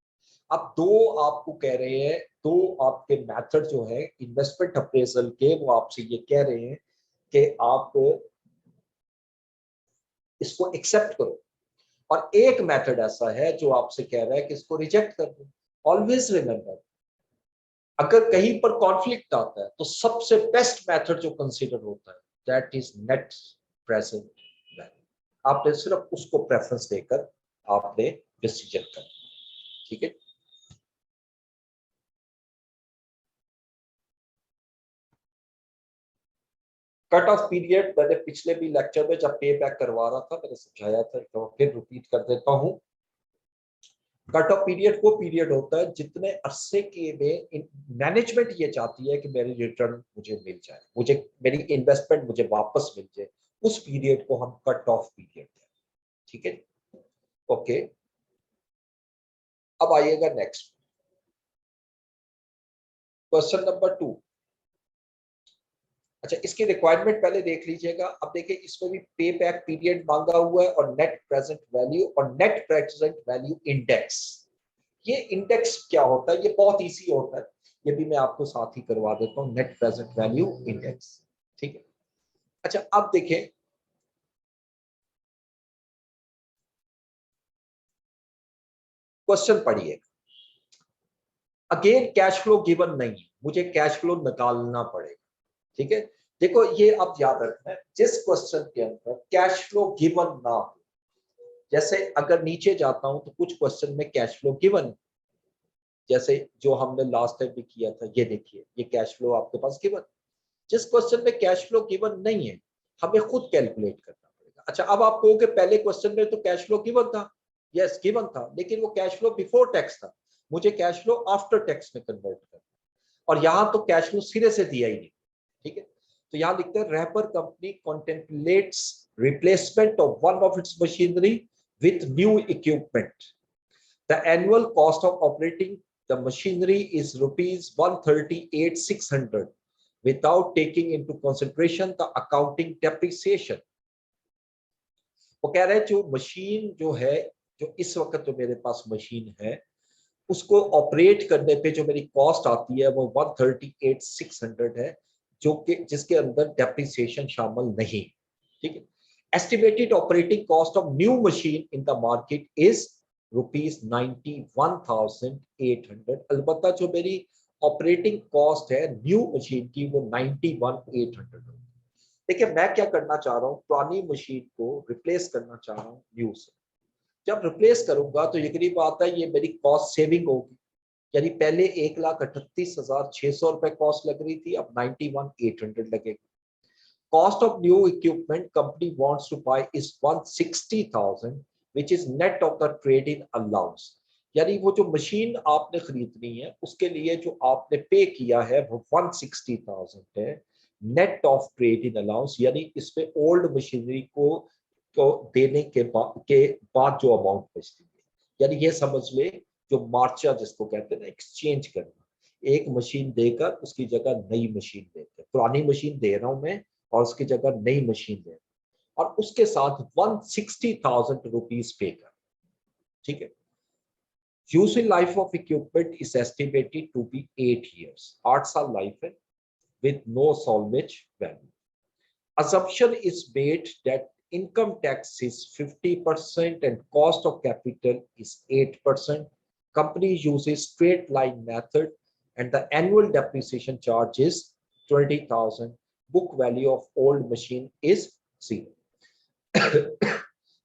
अब दो आपको कह रहे हैं, दो आपके मेथड जो है इन्वेस्टमेंट अप्रेजल के, वो आपसे ये कह रहे हैं कि आप इसको एक्सेप्ट करो, और एक मेथड ऐसा है जो आपसे कह रहा है कि इसको रिजेक्ट कर दो। ऑलवेज रिमेंबर, अगर कहीं पर कॉन्फ्लिक्ट आता है तो सबसे बेस्ट मेथड जो कंसीडर होता है that is net present value. आपने सिर्फ उसको प्रेफरेंस देकर आपने डिसीजन करना। ठीक है, कट ऑफ पीरियड मैंने पिछले भी लेक्चर में जब पे बैक करवा रहा था मैंने समझाया था, तो फिर रिपीट कर देता हूं। कट ऑफ पीरियड वो पीरियड होता है जितने अरसे के में मैनेजमेंट ये चाहती है कि मेरी रिटर्न मुझे मिल जाए, मुझे मेरी इन्वेस्टमेंट मुझे वापस मिल जाए, उस पीरियड को हम कट ऑफ पीरियड कहते हैं। ठीक है, ओके। अब आइएगा नेक्स्ट क्वेश्चन नंबर 2। अच्छा, इसकी रिक्वायरमेंट पहले देख लीजिएगा। अब देखिए इसमें भी पे बैक पीरियड मांगा हुआ है और नेट प्रेजेंट वैल्यू और नेट प्रेजेंट वैल्यू इंडेक्स। ये इंडेक्स क्या होता है, ये बहुत इजी होता है, ये भी मैं आपको साथ ही करवा देता हूँ, नेट प्रेजेंट वैल्यू इंडेक्स। ठीक है, अच्छा अब देखिए क्वेश्चन पढ़िए। अगेन कैश फ्लो गिवन नहीं है, मुझे कैश फ्लो निकालना पड़ेगा। ठीक है, देखो ये अब याद रखना है, जिस क्वेश्चन के अंदर कैश फ्लो गिवन ना हो जैसे अगर नीचे जाता हूं तो कुछ क्वेश्चन में कैश फ्लो गिवन, जैसे जो हमने लास्ट टाइम भी किया था, ये देखिए ये कैश फ्लो आपके पास गिवन। जिस क्वेश्चन में कैश फ्लो गिवन नहीं है हमें खुद कैलकुलेट करना पड़ेगा। अच्छा, अब आप कहोगे पहले क्वेश्चन में तो कैश फ्लो गिवन था, यस गिवन था, लेकिन वो कैश फ्लो बिफोर टैक्स था, मुझे कैश फ्लो आफ्टर टैक्स में कन्वर्ट करना, और यहां तो कैश फ्लो सिरे से दिया ही नहीं। ठीक है, तो यहां लिखते हैं Raper company contemplates replacement of one of its machinery with new equipment. The annual cost of operating the machinery is rupees 138,600 without taking into consideration the accounting depreciation। वो कह रहे हैं जो मशीन जो है, जो इस वक्त जो मेरे पास मशीन है, उसको ऑपरेट करने पे जो मेरी कॉस्ट आती है वो 138,600 है, जो कि जिसके अंदर डेप्रिसिएशन शामिल नहीं। ठीक है, estimated operating cost of new machine in the market is ₹91,800। अलबत्ता जो मेरी ऑपरेटिंग कॉस्ट है न्यू मशीन की वो 91,800। देखिए मैं क्या करना चाह रहा हूँ, पुरानी मशीन को रिप्लेस करना चाह रहा हूँ न्यू से। जब रिप्लेस करूंगा तो यकीनी बात है ये मेरी कॉस्ट सेविंग होगी, यानी पहले 1,38,600 रुपए कॉस्ट लग रही थी, अब 91,800 लगेगी। Cost of new equipment company wants to buy is 160,000 which is net of the trade in allowance. यानी वो जो मशीन आपने खरीदनी है उसके लिए जो आपने पे किया है वो 160,000 है, net of trade in allowance, यानी इसमें ओल्ड मशीनरी को देने के बाद जो अमाउंट बचती है। यानी ये समझ ले जो मार्चा जिसको कहते हैं ना, एक्सचेंज करना, एक मशीन देकर उसकी जगह नई मशीन देकर, पुरानी मशीन दे रहा हूं मैं और उसकी जगह नई मशीन दे रहा हूं, और उसके साथ 160,000 रुपीज पे कर। ठीक है, useful life of equipment is estimated to be 8 years। 8 साल लाइफ है with no salvage value। Assumption is made that income tax is 50% and cost of capital is 8%. Company uses straight line method and the annual depreciation charge is 20,000। Book value of old machine is 0।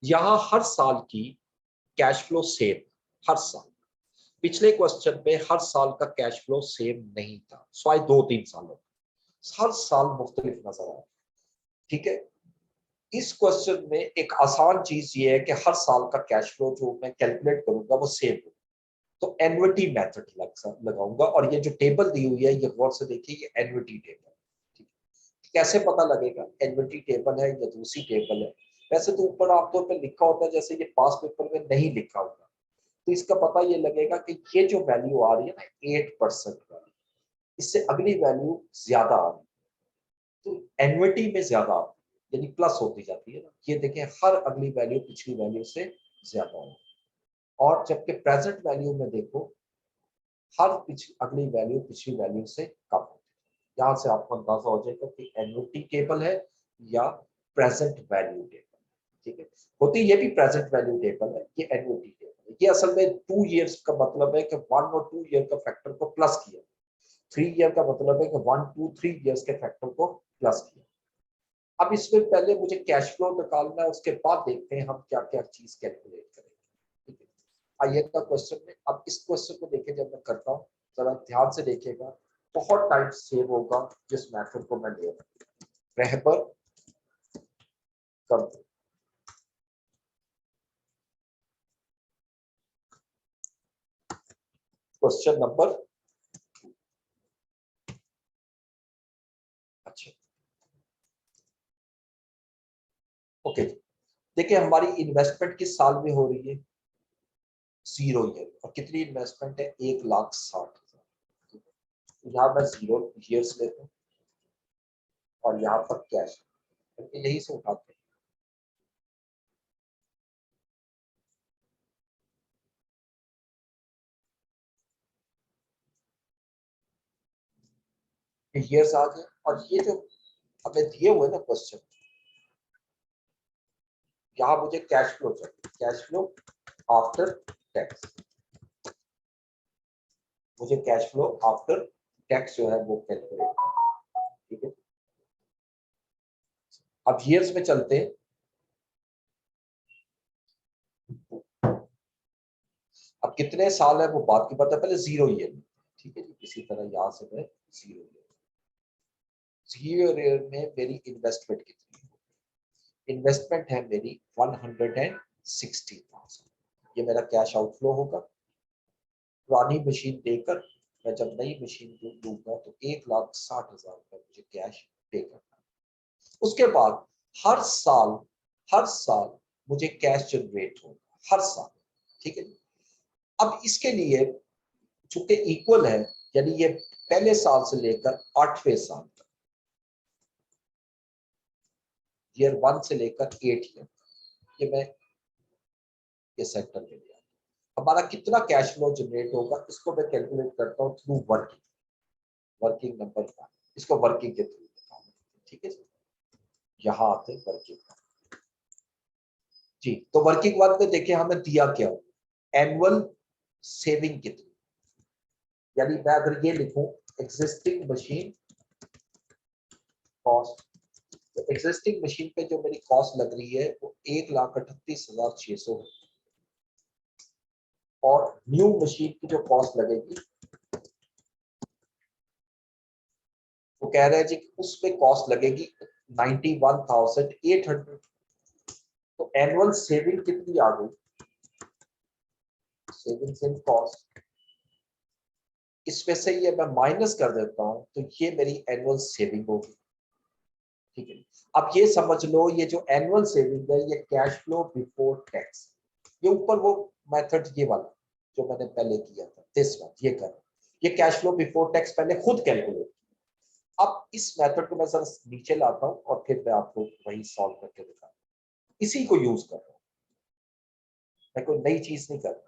यहां हर साल की cash flow same, हर साल। पिछले question में हर साल का cash flow same नहीं था, स्वाय 2-3 सालों, हर साल मुख्तलिफ नजर आया। ठीक है, इस क्वेश्चन में एक आसान चीज ये है कि हर साल का कैश फ्लो जो मैं कैलकुलेट करूंगा वो सेम हो, तो एन्युटी मेथड लगाऊंगा, और ये जो टेबल दी हुई है ये गौर से देखिए, ये एन्युटी टेबल। ठीक है, कैसे पता लगेगा एन्युटी टेबल है या दूसरी टेबल है? वैसे तो ऊपर आमतौर पर लिखा होता है, जैसे ये पास पेपर में नहीं लिखा होगा, तो इसका पता ये लगेगा कि ये जो वैल्यू आ रही है ना 8% वाली, इससे अगली वैल्यू ज्यादा आ रही है, तो एन्युटी में ज्यादा आती है, यानी प्लस होती जाती है ना। ये देखें हर अगली वैल्यू पिछली वैल्यू से ज्यादा है, और जबकि प्रेजेंट वैल्यू में देखो हर अगली वैल्यू पिछली वैल्यू से कम होती है। यहाँ से आपको अंदाजा हो जाएगा कि एन्युटी टेबल है या प्रेजेंट वैल्यू टेबल। ठीक है, होती ये भी प्रेजेंट वैल्यू टेबल है, ये एन्युटी टेबल है। ये असल में 2 years का मतलब है कि 1 और 2 year का फैक्टर को प्लस किया, 3 year का मतलब है कि 1, 2, 3 years के फैक्टर को प्लस किया। अब इसमें पहले मुझे कैश फ्लो निकालना है, उसके बाद देखते हैं हम क्या क्या चीज कैलकुलेट करेंगे। ठीक है, आइए का क्वेश्चन में, अब इस क्वेश्चन को देखिए, जब मैं करता हूँ जरा ध्यान से देखिएगा, बहुत टाइम सेव होगा जिस मेथड को मैं ले रहा हूँ। रहबर कर क्वेश्चन नंबर, अच्छा ओके, देखिए हमारी इन्वेस्टमेंट किस साल में हो रही है? 0 ईयर, और कितनी इन्वेस्टमेंट है? 1,60,000। यहाँ मैं 0 ईयर्स लेता हूँ और यहाँ पर कैश, यही से उठाते हैं। ईयर्स आ गए, और ये जो हमें दिए हुए ना क्वेश्चन, यहाँ मुझे कैश फ्लो चाहिए, कैश फ्लो आफ्टर टैक्स, मुझे कैश फ्लो आफ्टर टैक्स जो है वो कैलकुलेट। ठीक है, अब ईयर्स में चलते हैं। अब कितने साल है वो बात की बात है, पहले 0 ईयर में, ठीक है जी। इसी तरह यहाँ से मैं 0 ईयर में मेरी इन्वेस्टमेंट कितनी है? इन्वेस्टमेंट है मेरी 160,000। ये मेरा कैश आउटफ्लो होगा। पुरानी मशीन देकर मैं जब नई मशीन दूंगा तो 1,60,000 रुपए मुझे कैश पे करना है। उसके बाद हर साल मुझे कैश जनरेट होगा, हर साल, ठीक है। अब इसके लिए चूंकि इक्वल है, यानी ये पहले साल से लेकर 8वें साल तक, ईयर 1 से लेकर 8 ईयर, ये मैं ये सेक्टर में लिया। हमारा कितना कैश फ्लो जनरेट होगा इसको मैं कैलकुलेट करता हूँ थ्रू वर्किंग नंबर 1, इसको वर्किंग के थ्रू बताऊंगा, ठीक है जी। यहाँ आते हैं वर्किंग जी। तो वर्किंग 1 में देखिए हमें दिया क्या हो, एनुअल सेविंग कितनी, यानी मैं अगर ये लिखूं एग्जिस्टिंग मशीन कॉस्ट, तो एग्जिस्टिंग मशीन पे जो मेरी कॉस्ट लग रही है वो 1,38,600 है, और न्यू मशीन की जो कॉस्ट लगेगी वो कह रहे हैं जी कि उसमें कॉस्ट लगेगी 91,800। तो एनुअल सेविंग कितनी आ गई, सेविंग्स इन कॉस्ट, इसमें से ये मैं माइनस कर देता हूं तो ये मेरी एनुअल सेविंग होगी, ठीक है। अब ये समझ लो ये जो एनुअल सेविंग है ये कैश फ्लो बिफोर टैक्स, ये ऊपर वो मेथड ये वाला जो मैंने पहले किया था, दिस वन, ये कर, ये कैश फ्लो बिफोर टैक्स पहले खुद कैलकुलेट। अब इस मेथड को मैं जरा नीचे लाता हूं और फिर मैं आपको वही सॉल्व करके दिखाता हूं, इसी को यूज कर रहा हूं, मैं कोई नई चीज नहीं कर रहा।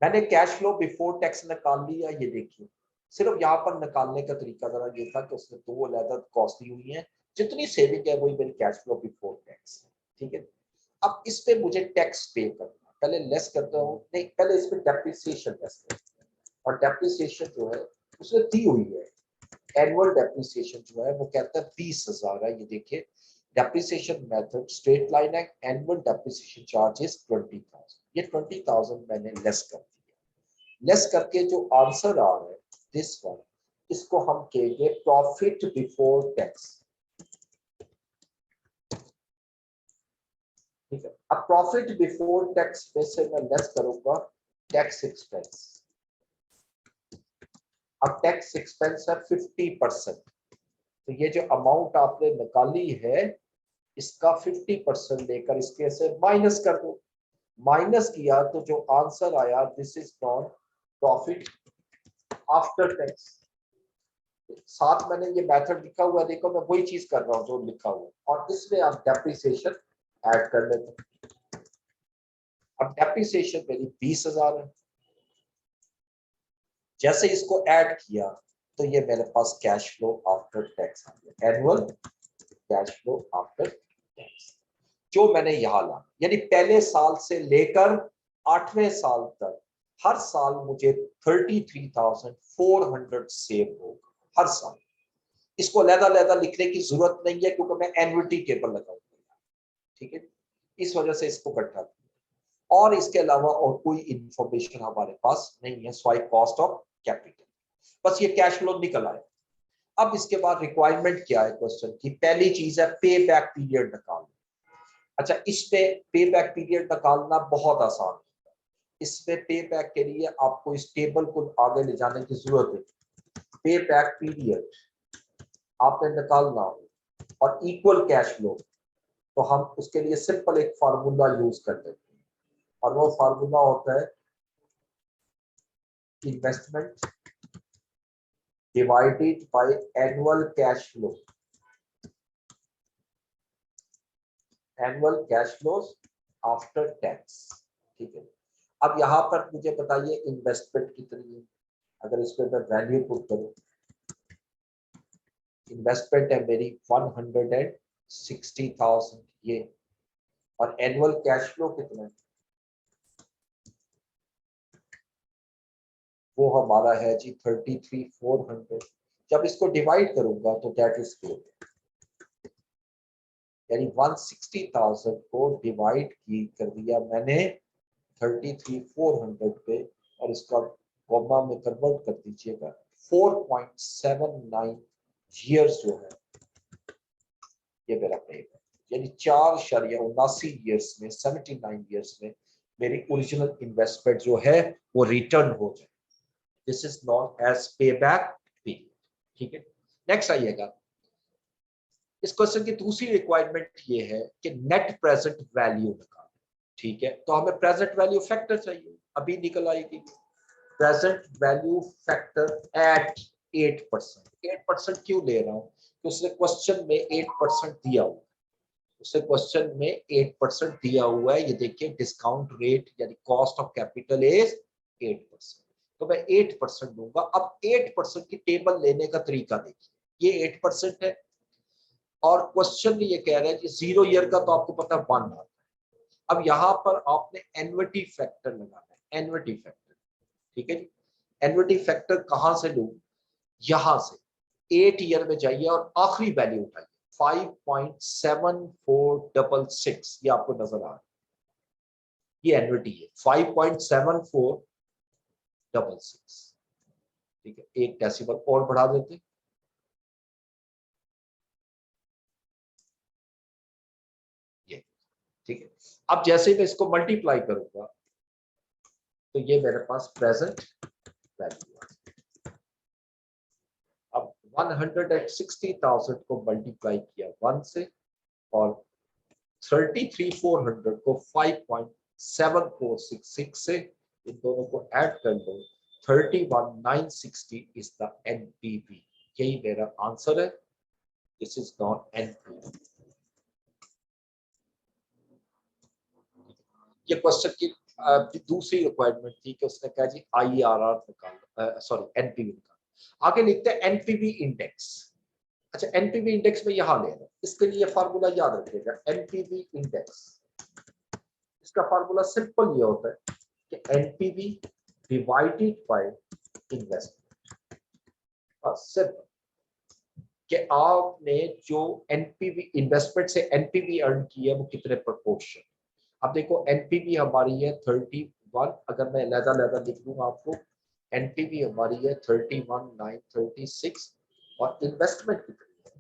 मैंने कैश फ्लो बिफोर टैक्स निकाल लिया, ये देखिए। सिर्फ यहाँ पर निकालने का तरीका जरा ये था कि उसने 2 अलग कॉस्ट दी हुई है, जितनी सेविंग है वही मेरी कैश फ्लो बिफोर टैक्स है, ठीक है। अब इस पे मुझे टैक्स पे करना, पहले लेस करता हूँ, नहीं पहले इस पे डेप्रिसिएशन लेस करता हूँ, और डेप्रिसिएशन जो है उसने दी हुई है, एनुअल डेप्रिसिएशन जो है वो कहता है 20,000 है, ये देखिए। डेप्रिसिएशन मेथड स्ट्रेट लाइन है, एनुअल डेप्रिसिएशन चार्जेस 20,000, ये 20,000 मैंने लेस कर दिया। लेस करके जो आंसर आ रहा है दिस वन, इसको हम कहेंगे प्रॉफिट बिफोर टैक्स, ठीक है। अब प्रॉफिट बिफोर टैक्स में से मैं लेस करूंगा टैक्स एक्सपेंस। अब टैक्स एक्सपेंस है 50%, तो ये जो अमाउंट आपने निकाली है इसका 50% लेकर इसके से माइनस कर दो। माइनस किया तो जो आंसर आया this is not profit after tax. साथ मैंने ये मेथड लिखा हुआ है, देखो मैं वही चीज कर रहा हूँ जो लिखा हुआ, और इसमें आप डेप्रिसिएशन ऐड कर लेते हैं। अब डेप्रिसिएशन मेरी 20,000 है, जैसे इसको ऐड किया तो ये मेरे पास कैश फ्लो आफ्टर टैक्स आ गया, annual cash flow after tax, जो मैंने यहां ला, यानी पहले साल से लेकर 8वें साल तक हर साल मुझे 33,400 सेव होगा हर साल। इसको अलग-अलग लिखने की जरूरत नहीं है क्योंकि मैं एन्युटी टेबल लगाऊंगा, ठीक है। इस वजह से इसको इकट्ठा किया, और इसके अलावा और कोई इंफॉर्मेशन हमारे पास नहीं है, स्वाइप कॉस्ट ऑफ कैपिटल, बस ये कैश फ्लो निकल आए। अब इसके बाद रिक्वायरमेंट क्या है क्वेश्चन की, पहली चीज है पे बैक पीरियड निकालना। अच्छा, इस पे पे बैक पीरियड निकालना बहुत आसान है। इसमें पे बैक के लिए आपको इस टेबल को आगे ले जाने की जरूरत है। पे बैक पीरियड आपने निकालना हो और इक्वल कैश फ्लो, तो हम उसके लिए सिंपल एक फार्मूला यूज कर लेते हैं, और वो फार्मूला होता है investment divided by annual cash flow, annual cash flows after tax, ठीक है। अब यहाँ पर मुझे बताइए इन्वेस्टमेंट कितनी है, अगर इस पर मैं वैल्यू पुट करूं, इन्वेस्टमेंट है मेरी 160,000 ये, और एनुअल कैश फ्लो कितना है, वो हमारा है जी 33,400। जब इसको डिवाइड करूंगा तो दैट इज 4, यानी 160,000 को डिवाइड की कर दिया मैंने 33,400 पे और इसका कॉमा में कन्वर्ट कर दीजिएगा 4.79 ईयर्स जो है ये मेरा पे है, यानी 4.79 ईयर्स में 79 ईयर्स में मेरी ओरिजिनल इन्वेस्टमेंट जो है वो रिटर्न हो जाए। दिस इज नॉन एज पे बैक पीरियड। ठीक है, नेक्स्ट आइएगा। इस क्वेश्चन की दूसरी रिक्वायरमेंट ये है कि नेट प्रेजेंट वैल्यू निकाल। ठीक है, तो हमें प्रेजेंट वैल्यू फैक्टर चाहिए, अभी निकल आएगी प्रेजेंट वैल्यू फैक्टर एट 8%। 8% क्यों ले रहा हूं कि उसने क्वेश्चन में 8% दिया हुआ, उससे क्वेश्चन में 8% दिया हुआ है। ये देखिए डिस्काउंट रेट यानी कॉस्ट ऑफ कैपिटल इज 8%, तो मैं 8% दूंगा। अब 8% की टेबल लेने का तरीका देखिए, ये 8% है और क्वेश्चन ये कह रहा है कि 0 ईयर का तो आपको पता है 1 आता है। अब यहां पर आपने एन्युटी फैक्टर लगाना है, एन्युटी फैक्टर। ठीक है जी, एन्युटी फैक्टर कहां से लूं, यहां से 8 ईयर में जाइए और आखिरी वैल्यू उठाइए 5.7466, ये आपको नजर आ रहा है, ये एन्युटी है 5.7466। ठीक है, एक डेसिमल और बढ़ा देते, ये ठीक है। अब जैसे मैं इसको मल्टीप्लाई करूंगा तो ये मेरे पास प्रेजेंट वैल्यू है। अब 160,000 को मल्टीप्लाई किया 1 से और 33,400 को 5.7466 से, इन दोनों को ऐड कर लो 31,960 इज द एनपीवी। यही मेरा आंसर है, दिस इज नॉट एनपीवी। ये क्वेश्चन की दूसरी रिक्वायरमेंट थी कि उसने कहा जी आईआरआर निकाल, सॉरी एनपीवी निकाल। आगे लिखते हैं एनपीवी इंडेक्स। अच्छा, एनपीवी इंडेक्स में यहां ले रहे हैं, इसके लिए फार्मूला याद रखिएगा। एनपीवी इंडेक्स, इसका फार्मूला सिंपल ये होता है कि एनपीवी डिवाइडेड बाय इन्वेस्टमेंट। बस सिंपल कि आपने जो एनपीवी इन्वेस्टमेंट से एनपीवी अर्न की है वो कितने प्रोपोर्शन। अब देखो एनपीवी हमारी है 31, अगर मैं अलग-अलग लिख दूंगा आपको, एनपीवी हमारी है 31,936 और इन्वेस्टमेंट कितनी है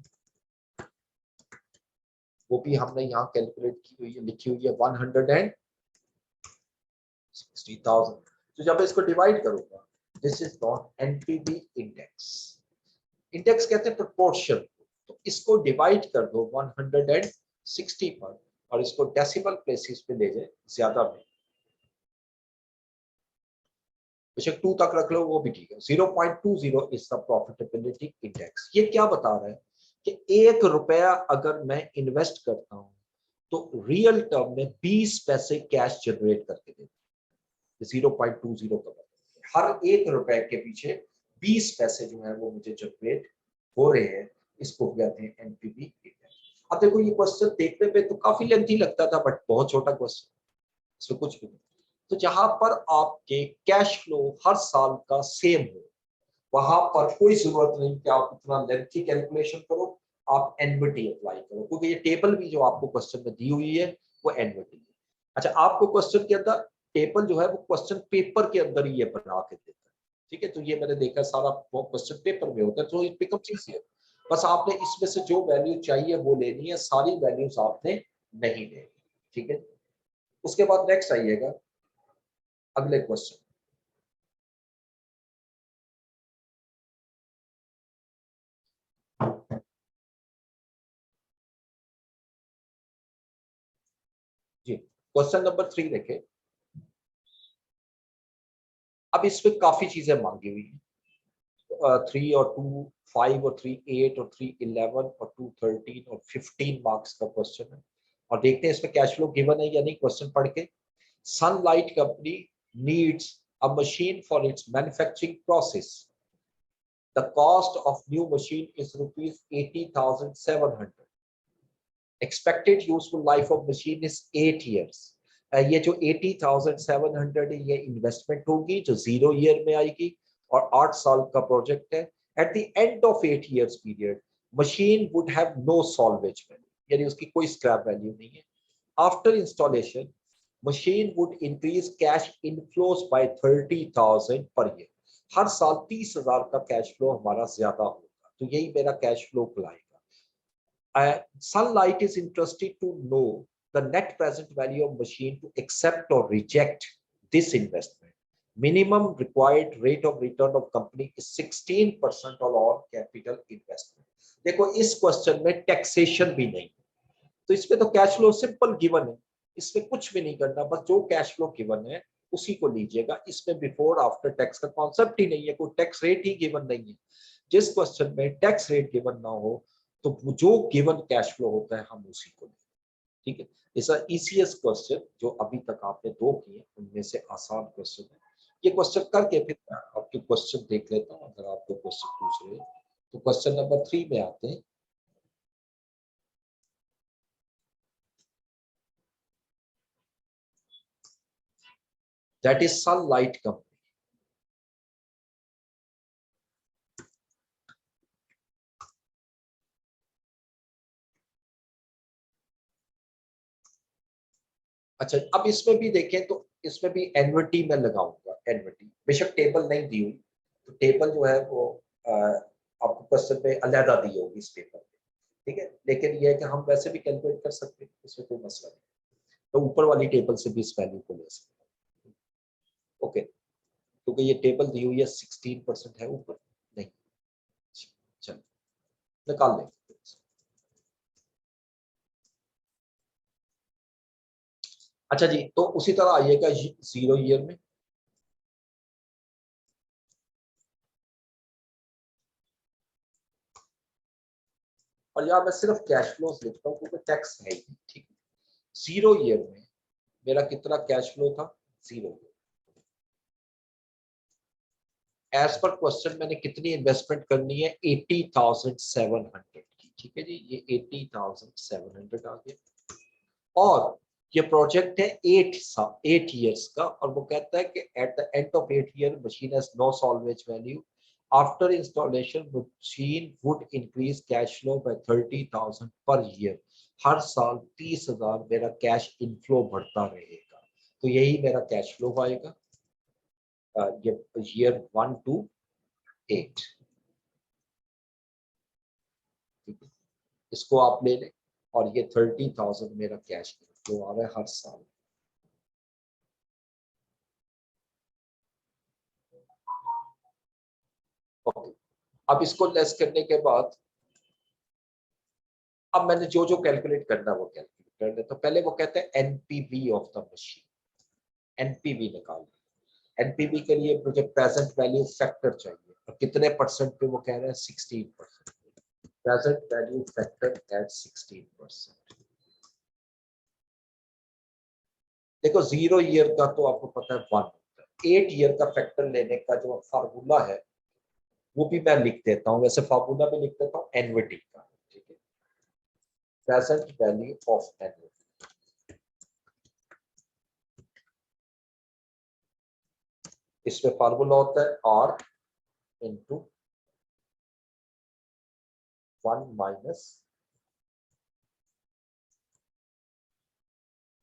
वो भी हमने यहाँ कैलकुलेट की हुई है, लिखी हुई है 160,000। तो जब इसको डिवाइड करूंगा, this is not NPV index. Index कहते हैं प्रोपोर्शन, तो इसको डिवाइड कर दो 160 पर और इसको डेसिमल प्लेसेस पे ले जाए ज्यादा में, बेशक 2 तक रख लो वो भी ठीक है। 0.20 इज द प्रॉफिटेबिलिटी इंडेक्स। ये क्या बता रहा है कि 1 रुपया अगर मैं इन्वेस्ट करता हूं तो रियल टर्म में 20 पैसे कैश जनरेट करके देता है। 0.20 का मतलब हर 1 रुपए के पीछे 20 पैसे जो है वो मुझे जनरेट हो रहे हैं। इसको कहते हैं एनपीवी इंडेक्स। अब देखो ये क्वेश्चन देखने पे तो काफी लेंथी लगता था, बट बहुत छोटा क्वेश्चन, इसमें कुछ भी नहीं। तो जहां पर आपके कैश फ्लो हर साल का सेम हो, वहां पर कोई जरूरत नहीं कि आप इतना लेंथी कैलकुलेशन करो, आप एनविटी अप्लाई करो, क्योंकि ये टेबल भी जो आपको क्वेश्चन में दी हुई है वो एनविटी है। अच्छा, आपको क्वेश्चन के अंदर टेबल जो है वो क्वेश्चन पेपर के अंदर ही ये बना के देता है। ठीक है, तो ये मैंने देखा सारा क्वेश्चन पेपर में होता है, तो इट बिकम्स ईजियर। बस आपने इसमें से जो वैल्यू चाहिए वो लेनी है, सारी वैल्यूज आपने नहीं लेनी। ठीक है, उसके बाद नेक्स्ट आइएगा अगले क्वेश्चन। जी, क्वेश्चन नंबर 3 देखें। अब इसमें काफी चीजें मांगी हुई है, 3 और 2 5 और 3 8 और 3 11 और 2 13 और 15 मार्क्स का क्वेश्चन है। और देखते हैं इसमें कैश फ्लो गिवन है या नहीं क्वेश्चन पढ़ के। Sunlight company needs a machine for its manufacturing process. The cost of new machine is rupees 80,700। Expected useful life of machine is 8 years। ये जो 80,700 है ये इन्वेस्टमेंट होगी जो 0 ईयर में आएगी और 8 साल का प्रोजेक्ट है। At the end of 8 years period machine would have no salvage value, यानी उसकी कोई स्क्रैप वैल्यू नहीं है। After installation machine would increase cash inflows by 30,000 per year. हर साल 30,000 का कैश फ्लो हमारा ज्यादा होगा, तो यही मेरा कैश फ्लो लाएगा। Sunlight is interested to know the net present value of machine to accept or reject this investment. Minimum required rate of return of company is 16% on all capital investment. देखो इस question में taxation भी नहीं, तो इसमें तो cash flow simple given है, इसमें कुछ भी नहीं करना, बस जो कैश फ्लो गिवन है उसी को लीजिएगा। इसमें बिफोर आफ्टर टैक्स का कॉन्सेप्ट ही नहीं है, कोई टैक्स रेट ही गिवन नहीं है। जिस क्वेश्चन में टैक्स रेट गिवन ना हो तो जो गिवन कैश फ्लो होता है हम उसी को लेते हैं, ठीक है। ऐसा ईसीएस क्वेश्चन जो अभी तक आपने दो किए उनमें से आसान क्वेश्चन है। ये क्वेश्चन करके फिर आपके क्वेश्चन देख लेता हूँ, अगर आपको क्वेश्चन पूछ रहे हैं तो क्वेश्चन नंबर 3 में आते हैं। That is Sunlight Company. अच्छा, अब इसमें भी देखें तो इसमें भी एनविटी में लगाऊंगा, एनविटी बेशक टेबल नहीं दी हुई, तो टेबल जो है वो आपको क्वेश्चन पे अलहदा दी होगी इस पेपर पे, ठीक है। लेकिन यह है कि हम वैसे भी कैलकुलेट कर सकते हैं, इसमें कोई मसला नहीं, तो ऊपर वाली टेबल से भी इस वैल्यू को ले सकते हैं, ओके। क्योंकि ये टेबल दी हुई है 16% है ऊपर, नहीं, चलो निकाल लें। अच्छा जी, तो उसी तरह आइएगा 0 ईयर में। और यहाँ मैं सिर्फ कैश फ्लोस लिखता हूँ क्योंकि टैक्स है ही, ठीक है। 0 ईयर में मेरा कितना कैश फ्लो था, 0। एज पर क्वेश्चन मैंने कितनी इन्वेस्टमेंट करनी है, 80,700 की, ठीक है जी। ये 80,700 आ गया। और ये प्रोजेक्ट है 8 ईयर्स का, और वो कहता है कि at the end of 8 year machine has no salvage value. After installation machine would increase cash flow by 30,000 per year. हर साल 30,000 मेरा कैश इनफ्लो बढ़ता रहेगा, तो यही मेरा कैश फ्लो आएगा। ये ईयर 1 to 8, इसको आप ले लें, और ये 30,000 मेरा कैश फ्लो आ रहा है हर साल। ओके, अब इसको लेस करने के बाद अब मैंने जो जो कैलकुलेट करना है वो कैलकुलेट कर ले। तो पहले वो कहते हैं NPV of the machine, NPV निकाल। एनपीवी के लिए मुझे प्रेजेंट वैल्यू फैक्टर चाहिए, और कितने परसेंट पे वो कह रहे हैं, 16%। Present value factor at 16%। देखो 0 ईयर का तो आपको पता है 1 होता है, 8 ईयर का फैक्टर लेने का जो फार्मूला है वो भी मैं लिख देता हूँ, वैसे फार्मूला भी लिख देता हूँ एनवीटी का, ठीक है। प्रेजेंट वैल्यू ऑफ एनवीटी, इसमें फार्मूला होता है R into 1 minus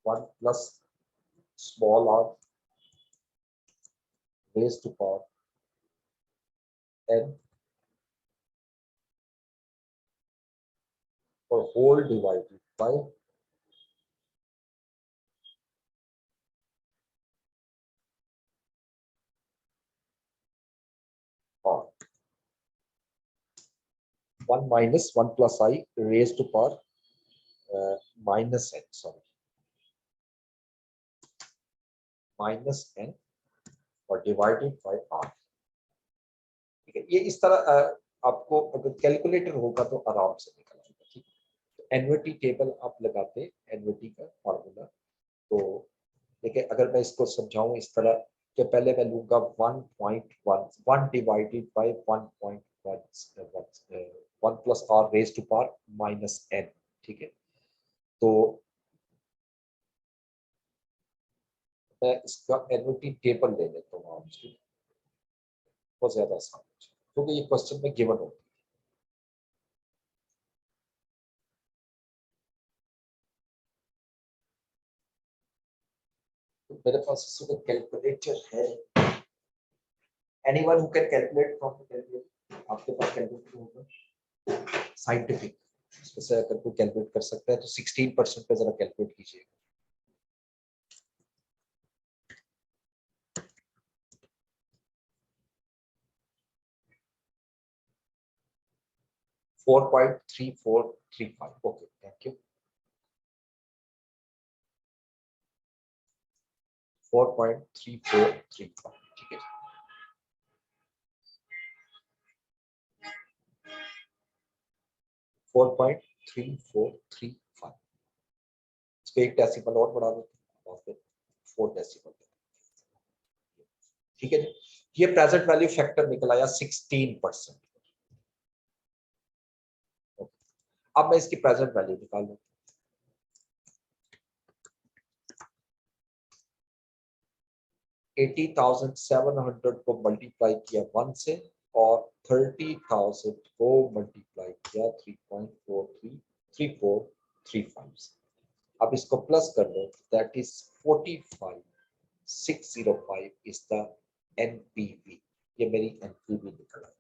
1 plus small R raise to power n और whole divided by r। 1 minus 1 plus I raise to power minus n, sorry minus n और divided by r, ठीक है। ये इस तरह आपको अगर कैलकुलेटर होगा तो आराम से निकल आएगा, ठीक है। एनवीटी टेबल आप लगाते हैं, एनवीटी का फार्मूला, तो देखिए अगर मैं इसको समझाऊं इस तरह कि पहले मैं लूंगा 1.1 1 divided by 1.1 1 plus R raise to power minus n, ठीक है। तो मैं इसका एनवीटी टेबल ले लेता हूँ आपसे, बहुत ज्यादा आसान है क्योंकि ये क्वेश्चन में गिवन होता है। तो मेरे पास इसमें कैलकुलेटर है। Anyone who can calculate from the calculator, आपके पास कैलकुलेटर होगा साइंटिफिक, इसमें से अगर कोई कैलकुलेट कर सकता है तो 16% पे जरा कैलकुलेट कीजिए। 4.3435, ओके थैंक यू। 4.3435, ठीक है। 4.3435, इस पे एक डेसिमल और बढ़ा देते हैं और फिर 4 डेसिमल, ठीक है जी। ये प्रेजेंट वैल्यू फैक्टर निकल आया 16%। अब मैं इसकी प्रेजेंट वैल्यू निकाल लूँ। 80,700 को मल्टीप्लाई किया 1 से और 30,000 को मल्टीप्लाई किया 3.433435 से। अब इसको प्लस कर लो, that is 45,605 is the NPV. ये मेरी एनपीवी निकल आई,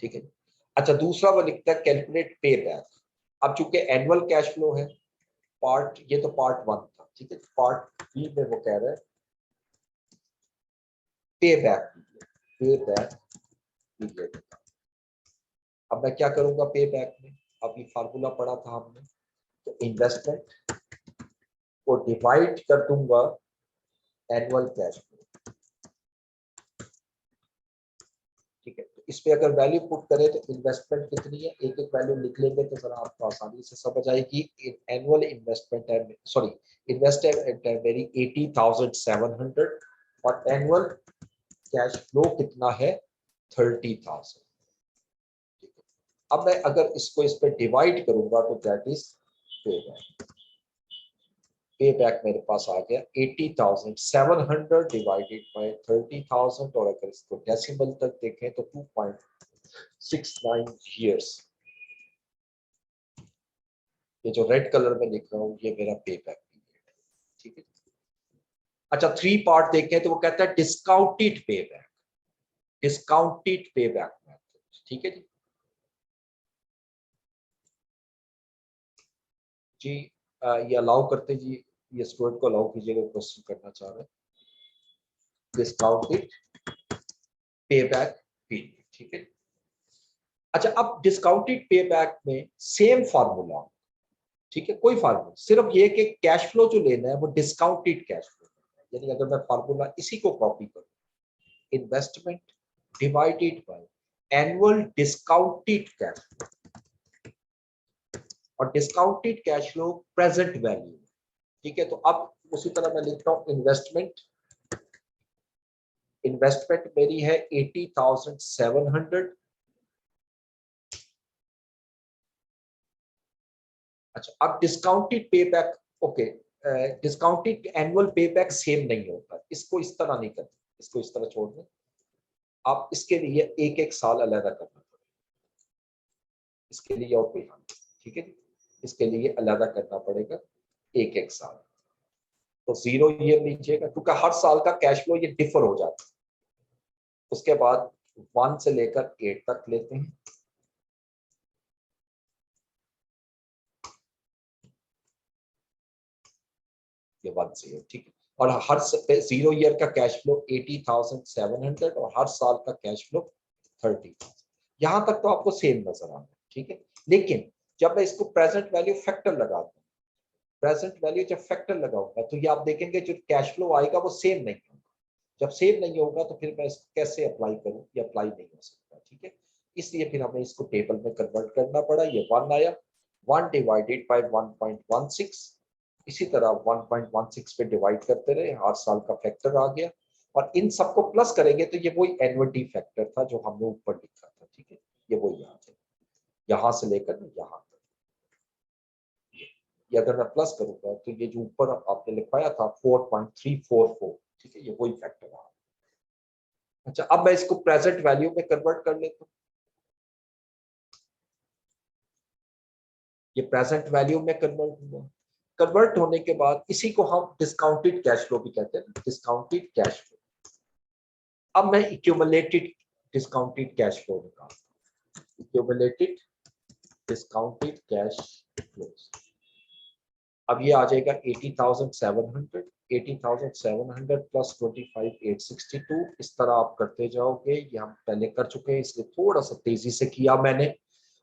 ठीक है। अच्छा दूसरा वो लिखता है कैलकुलेट पे बैक। अब चूंकि एनुअल कैश फ्लो है पार्ट, ये तो पार्ट 1 था, ठीक है। पार्ट बी में वो कह रहा है पे बैक पीरियड। अब मैं क्या करूंगा पे बैक में, अब ये फार्मूला पढ़ा था हमने, तो इन्वेस्टमेंट को डिवाइड कर दूंगा एनुअल कैश फ्लो, ठीक है। तो इस पे अगर वैल्यू पुट करें तो इन्वेस्टमेंट कितनी है, एक एक वैल्यू लिख लेंगे तो जरा आपको आसानी से समझ आएगी। एनुअल इन्वेस्टमेंट है, सॉरी इन्वेस्टमेंट है मेरी 80,700 और एनुअल कैश फ्लो कितना है 30,000, ठीक है। अब मैं अगर इसको इस पे डिवाइड करूंगा तो दैट इज पे बैक। पे बैक मेरे पास आ गया 80,700 डिवाइडेड बाय 30,000 और अगर इसको डेसिमल तक देखें तो 2.69 years। ये जो रेड कलर में लिख रहा हूँ ये मेरा पे बैक पीरियड है, ठीक है। अच्छा 3 पार्ट देखें तो वो कहता है discounted pay back, discounted pay back method, ठीक है जी। जी ये अलाउ करते जी, ये स्टूडेंट को अलाउ कीजिएगा, क्वेश्चन करना चाह रहे हैं। डिस्काउंटेड पे बैक पीरियड, ठीक है। अच्छा अब डिस्काउंटेड पे बैक में सेम फार्मूला, ठीक है, कोई फार्मूला, सिर्फ ये कि कैश फ्लो जो लेना है वो डिस्काउंटेड कैश फ्लो, यानी अगर मैं फार्मूला इसी को कॉपी करूं, investment divided by annual discounted cash flow, और discounted cash flow present value, ठीक है। तो अब उसी तरह मैं लिखता हूं इन्वेस्टमेंट, इन्वेस्टमेंट मेरी है 80,700। अच्छा अब discounted pay back, okay, discounted annual पे बैक सेम नहीं होता, इसको इस तरह नहीं करते, इसको इस तरह छोड़ दें। आप इसके लिए एक एक साल अलग करना पड़ेगा, इसके लिए और कोई हाल, ठीक है। इसके लिए अलग करना पड़ेगा एक एक साल, तो 0 ईयर लीजिएगा क्योंकि हर साल का कैश फ्लो ये डिफर हो जाता है। उसके बाद 1 से लेकर 8 तक लेते हैं, ये 1 से, ठीक है। और हर 0 ईयर का कैश फ्लो 80,700 और हर साल का कैश फ्लो 30,000। यहां तक तो आपको सेम नजर आ रहा है, ठीक है। लेकिन जब मैं इसको प्रेजेंट वैल्यू फैक्टर लगाता हूँ, प्रेजेंट वैल्यू जब फैक्टर लगाऊंगा तो ये आप देखेंगे जो कैश फ्लो आएगा वो सेम नहीं होगा। जब सेम नहीं होगा तो फिर मैं इसको कैसे अप्लाई करूं, ये अप्लाई नहीं हो सकता, ठीक है। इसलिए फिर हमें इसको टेबल में कन्वर्ट करना पड़ा, ये 1 आया, 1 डिवाइडेड बाय 1.16, इसी तरह 1.16 पे डिवाइड करते रहे, हर साल का फैक्टर आ गया, और इन सबको प्लस करेंगे तो ये वही एन्युटी फैक्टर था जो हमने ऊपर लिखा था, ठीक है। ये वही याद है, यहां से लेकर यहां तक, ये अगर मैं प्लस करूंगा तो ये जो ऊपर आपने लिखवाया था 4.344, ठीक है, ये वही फैक्टर आ। अच्छा अब मैं इसको प्रेजेंट वैल्यू में कन्वर्ट कर लेता हूँ, ये प्रेजेंट वैल्यू में कन्वर्ट हुआ। कन्वर्ट होने के बाद इसी को हम डिस्काउंटेड कैश फ्लो भी कहते हैं, डिस्काउंटेड कैश फ्लो। अब मैं एक्यूमुलेटेड डिस्काउंटेड कैश फ्लो निकालता हूं, एक्यूमुलेटेड डिस्काउंटेड कैश फ्लो। अब ये आ जाएगा 80,700, 80,700 प्लस 25,862। इस तरह आप करते जाओगे, ये हम पहले कर चुके हैं इसलिए थोड़ा सा तेजी से किया मैंने।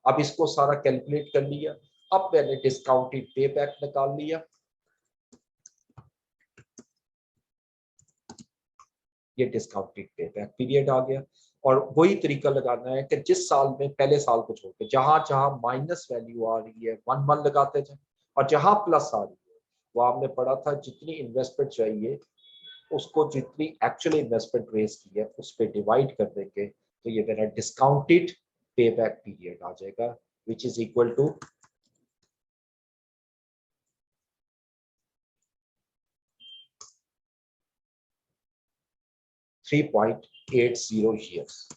अब इसको सारा कैलकुलेट कर लिया। अब मैंने डिस्काउंटेड पे बैक निकाल लिया, ये डिस्काउंटेड पे बैक पीरियड आ गया। और वही तरीका लगाना है कि जिस साल में पहले साल को छोड़ के जहां जहां माइनस वैल्यू आ रही है 1 लगाते जाए, और जहां प्लस आ रही है वो आपने पढ़ा था जितनी इन्वेस्टमेंट चाहिए उसको जितनी एक्चुअली इन्वेस्टमेंट रेज की है उस पर डिवाइड कर देंगे, तो ये मेरा डिस्काउंटेड पे बैक पीरियड आ जाएगा, which is equal to 3.80 years.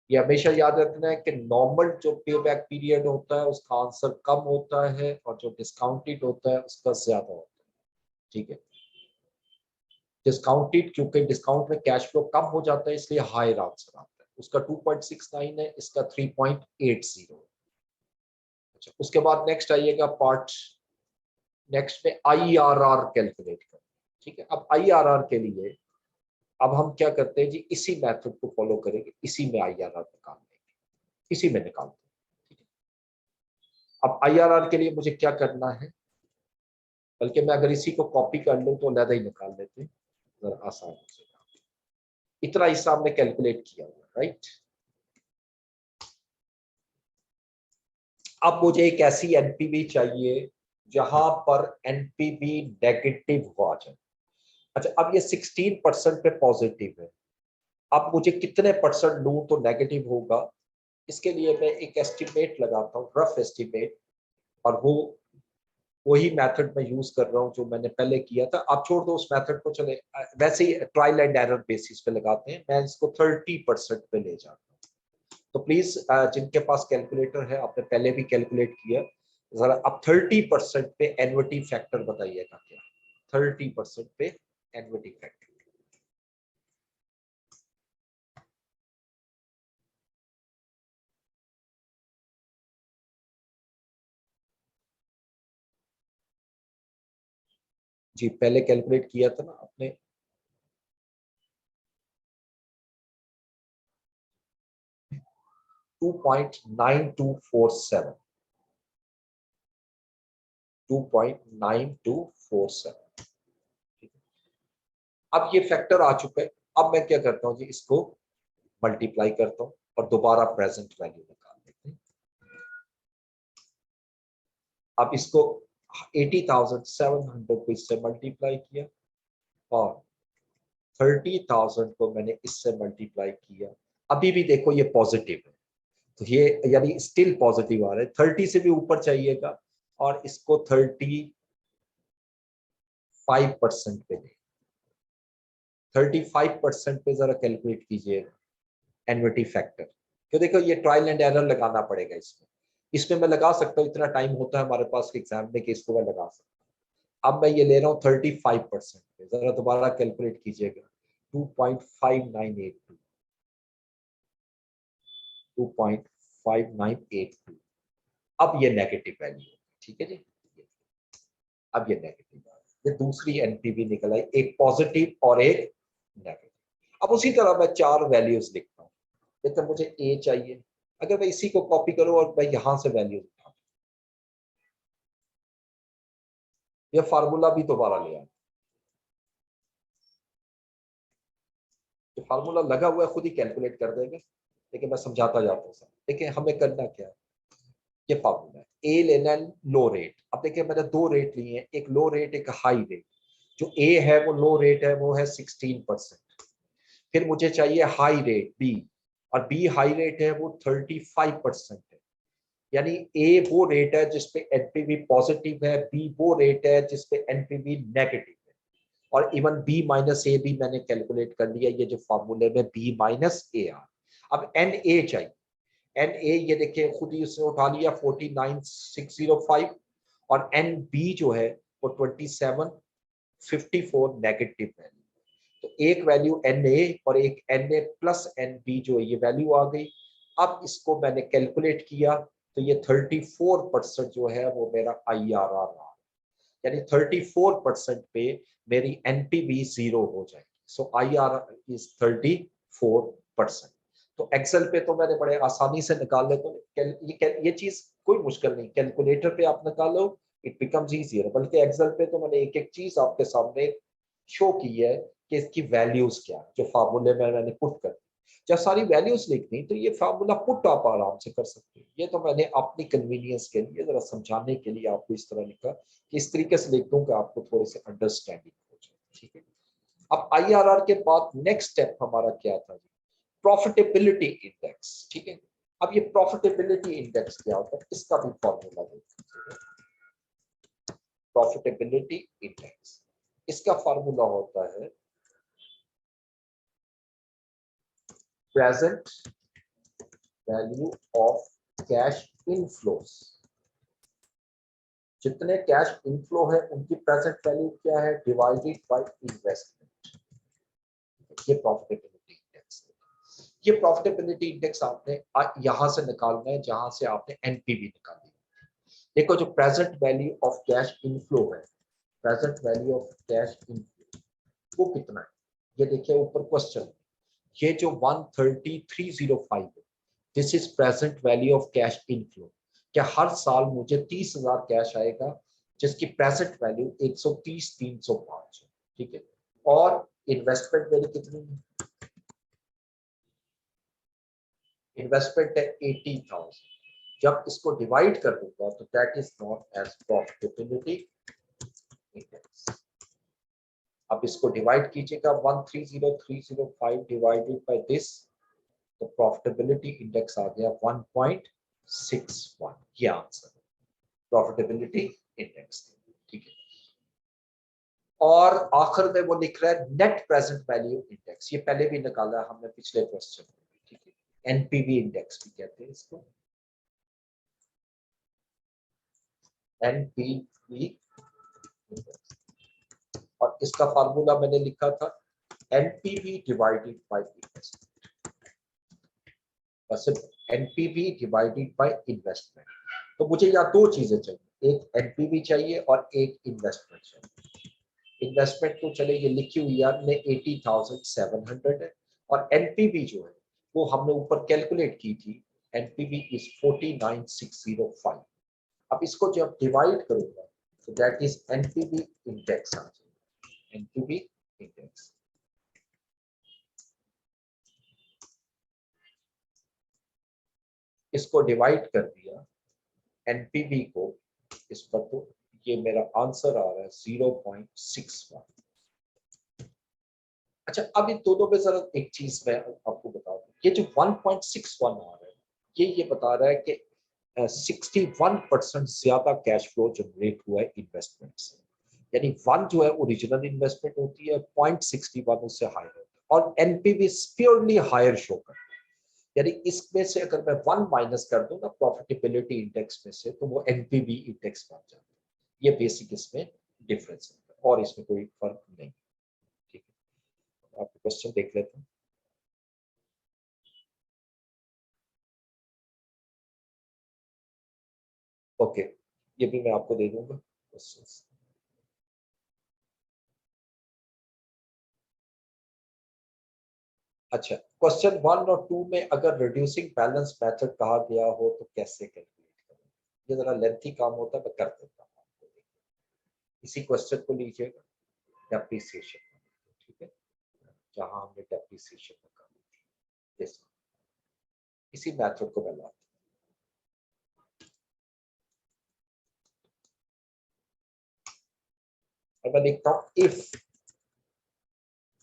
ये हमेशा याद रखना है कि नॉर्मल जो पे बैक पीरियड होता है उसका आंसर कम होता है और जो डिस्काउंटेड होता है उसका ज्यादा होता है। ठीक है, डिस्काउंटेड क्योंकि डिस्काउंट में कैश फ्लो कम हो जाता है इसलिए हायर आंसर आता है। उसका 2.69 है, इसका 3.80। अच्छा, उसके बाद नेक्स्ट आइएगा पार्ट नेक्स्ट में IRR कैलकुलेट करना। ठीक है, अब IRR के लिए अब हम क्या करते हैं जी, इसी मेथड को फॉलो करेंगे, इसी में IRR निकाल लेंगे, इसी में निकालते हैं। ठीक है, अब IRR के लिए मुझे क्या करना है, बल्कि मैं अगर इसी को कॉपी कर लूं तो अलग ही निकाल लेते हैं, जरा आसान हो जाएगा। इतना हिस्सा हमने कैलकुलेट किया हुआ, राइट। अब मुझे एक ऐसी एनपीवी चाहिए जहां पर एनपीवी नेगेटिव हो जाए। अच्छा, अब ये 16% पे पॉजिटिव है, अब मुझे कितने परसेंट लूं तो नेगेटिव होगा, इसके लिए मैं एक एस्टिमेट लगाता हूँ, रफ एस्टिमेट। और वो वही मेथड मैं यूज कर रहा हूँ जो मैंने पहले किया था। आप छोड़ दो उस मेथड को, चले वैसे ही ट्रायल एंड एरर बेसिस पे लगाते हैं। मैं इसको 30% पे ले जाता हूँ। तो प्लीज जिनके पास कैलकुलेटर है, आपने पहले भी कैलकुलेट किया, जरा अब 30% पे एन्युटी फैक्टर बताइएगा क्या, 30% पे एन्युटी फैक्टर। जी पहले कैलकुलेट किया था ना आपने, 2.9247, 2.9247। अब ये फैक्टर आ चुका है। अब मैं क्या करता हूँ जी, इसको मल्टीप्लाई करता हूँ और दोबारा प्रेजेंट वैल्यू निकाल लेते हैं। अब इसको 80,700 को इससे मल्टीप्लाई किया और 30,000 को मैंने इससे मल्टीप्लाई किया। अभी भी देखो ये पॉजिटिव है, तो ये यानी स्टिल पॉजिटिव आ रहा है। 30 से भी ऊपर चाहिएगा और इसको 35% पे ले, 35% पे जरा कैलकुलेट कीजिएगा एन्युटी फैक्टर। तो देखो ये ट्रायल एंड एरर लगाना पड़ेगा इसमें, इसमें मैं लगा सकता हूँ, इतना टाइम होता है हमारे पास एग्जाम में कि इसको मैं लगा सकता हूँ। अब मैं ये ले रहा हूँ 35% पे, जरा दोबारा कैलकुलेट कीजिएगा, 2.5982, 2.5982। अब ये नेगेटिव वैल्यू है, ठीक है जी। अब ये नेगेटिव, ये दूसरी एनपीवी निकल आई, एक पॉजिटिव और एक नेगेटिव। अब उसी तरह मैं 4 वैल्यूज लिखता हूँ। लेकिन मुझे ए चाहिए, अगर मैं इसी को कॉपी करूं और मैं यहां से वैल्यूज उठाऊं, ये फार्मूला भी दोबारा ले आऊं, जो फार्मूला लगा हुआ है खुद ही कैलकुलेट कर देंगे, लेकिन मैं समझाता जाता हूँ सर। देखिए हमें करना क्या है, ये फार्मूला है, ए लेना है लो रेट। अब देखिए मैंने 2 रेट लिए हैं, एक लो रेट एक हाई रेट। जो ए है वो लो रेट है, वो है 16%। फिर मुझे चाहिए हाई रेट बी, और बी हाई रेट है वो 35% है। यानी ए वो रेट है जिसपे एनपीवी पॉजिटिव है, बी वो रेट है जिसपे एनपीवी नेगेटिव है, और इवन बी माइनस ए भी मैंने कैलकुलेट कर लिया, ये जो फॉर्मूले में बी माइनस ए आर। अब एन ए चाहिए, एन ए ये देखिए खुद ही उसने उठा लिया 49605 और एन बी जो है वो 2754 नेगेटिव वैल्यू। तो एक वैल्यू एन ए और एक N A plus N B जो है ये वैल्यू आ गई। अब इसको मैंने कैलकुलेट किया तो ये 34% जो है वो मेरा IRR रहा, यानी 34% पे मेरी NPV 0 हो जाएगी। सो IRR इज 34%। तो एक्सेल पे तो मैंने बड़े आसानी से निकाल लेता हूँ, ये चीज कोई मुश्किल नहीं, कैलकुलेटर पे आप निकालो इट बिकम्स इजियर, बल्कि एक्सेल पे तो मैंने एक एक चीज आपके सामने शो की है कि इसकी वैल्यूज क्या है, जो फार्मूले में मैंने पुट कर दी। जब सारी वैल्यूज लिखनी तो ये फार्मूला पुट आप आराम से कर सकते हो। ये तो मैंने अपनी कन्वीनियंस के लिए जरा समझाने के लिए आपको इस तरह लिखा कि इस तरीके से लिख दूं कि आपको थोड़ी सी अंडरस्टैंडिंग हो जाए। ठीक है, अब IRR के बाद नेक्स्ट स्टेप हमारा क्या था जी, प्रॉफिटेबिलिटी इंडेक्स। ठीक है, अब ये प्रॉफिटेबिलिटी इंडेक्स क्या होता है, इसका भी फॉर्मूला देखिए। प्रॉफिटेबिलिटी इंडेक्स, इसका फॉर्मूला होता है present value of cash inflows. जितने कैश इनफ्लो है उनकी प्रेजेंट वैल्यू क्या है, डिवाइडेड बाय इन्वेस्टमेंट। ये प्रॉफिटेबिलिटी इंडेक्स है। ये प्रॉफिटेबिलिटी इंडेक्स आपने यहां से निकालना है जहां से आपने एनपीवी निकाली। देखो जो present value of cash inflow है, present value of cash inflow वो कितना है, ये देखिए ऊपर क्वेश्चन, ये जो 13305 है, this is present value of cash inflow. क्या हर साल मुझे 30,000 कैश आएगा जिसकी प्रेजेंट वैल्यू 130,305 है। ठीक है, और इन्वेस्टमेंट मेरी कितनी है, इन्वेस्टमेंट है 80,000। जब इसको डिवाइड कर दूंगा तो that is not as profitability index. अब इसको डिवाइड कीजिएगा 13305 डिवाइडेड बाय दिस, तो प्रॉफिटेबिलिटी इंडेक्स आ गया 1.61। ये आंसर है प्रॉफिटेबिलिटी इंडेक्स। ठीक है, और आखिर में वो लिख रहा है नेट प्रेजेंट वैल्यू इंडेक्स, ये पहले भी निकाला है हमने पिछले क्वेश्चन में। ठीक है, एनपीवी इंडेक्स भी कहते हैं इसको, एनपीवी इंडेक्स, और इसका फार्मूला मैंने लिखा था एनपीवी डिवाइडेड बाय इन्वेस्टमेंट। सिर्फ एनपीवी डिवाइडेड बाय इन्वेस्टमेंट। तो मुझे यहाँ दो चीजें चाहिए, एक एनपीवी चाहिए और एक इन्वेस्टमेंट चाहिए। इन्वेस्टमेंट तो चले ये लिखी हुई है 80,700 है, और एनपीवी जो है वो हमने ऊपर कैलकुलेट की थी, एनपीवी इज 49,605। अब इसको जब डिवाइड करूंगा तो दैट इज एनपीवी इंडेक्स आ जाएगा, एनपीवी इंडेक्स। इसको डिवाइड कर दिया एनपीवी को इस पर, तो ये मेरा आंसर आ रहा है 0.61। अच्छा, अब इन दोनों में जरा एक चीज मैं आपको बता दूं, ये जो 1.61 आ रहा है ये बता रहा है कि 61% ज्यादा कैश फ्लो जनरेट हुआ है इन्वेस्टमेंट से। यानी 1 जो है ओरिजिनल इन्वेस्टमेंट होती है, 0.61 उससे हायर होता है, और एनपीवी प्योरली हायर शो करता है। यानी इसमें से अगर मैं 1 माइनस कर दूं ना प्रॉफिटेबिलिटी इंडेक्स में से, तो वो एनपीवी इंडेक्स बन जाता है। ये बेसिक इसमें डिफरेंस है और इसमें कोई फर्क नहीं। ठीक है, आप क्वेश्चन देख लेते हैं। ओके, ये भी मैं आपको दे दूंगा क्वेश्चंस। अच्छा, क्वेश्चन 1 और 2 में अगर रिड्यूसिंग बैलेंस मेथड कहा गया हो तो कैसे कैलकुलेट करें, ये जरा लेंथी काम होता है, मैं कर देता हूँ आपको। इसी क्वेश्चन को लीजिएगा, डेप्रिसिएशन, ठीक है, जहां हमने डेप्रिसिएशन निकाली, इसी मेथड को मैं लाता हूं। मैं लिखता हूं if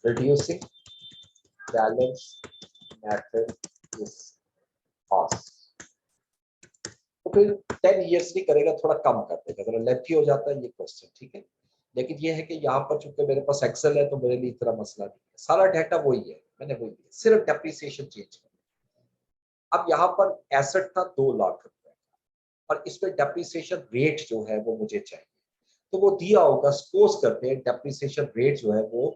reducing balance method is passed, तो फिर 10 इयर्स नहीं करेगा, थोड़ा कम कर देगा, थोड़ा लेंथी हो जाता है ये क्वेश्चन। ठीक है, लेकिन ये है कि यहाँ पर चूंकि मेरे पास एक्सेल है तो मेरे लिए इतना मसला नहीं है, सारा डाटा वही है, मैंने वही है, सिर्फ डेप्रिसिएशन चेंज कर। अब यहाँ पर एसेट था 2 लाख रुपए और इस पे डेप्रिसिएशन रेट जो है वो मुझे चाहिए, तो वो दिया होगा, सपोज करते हैं डेप्रिसिएशन रेट जो है वो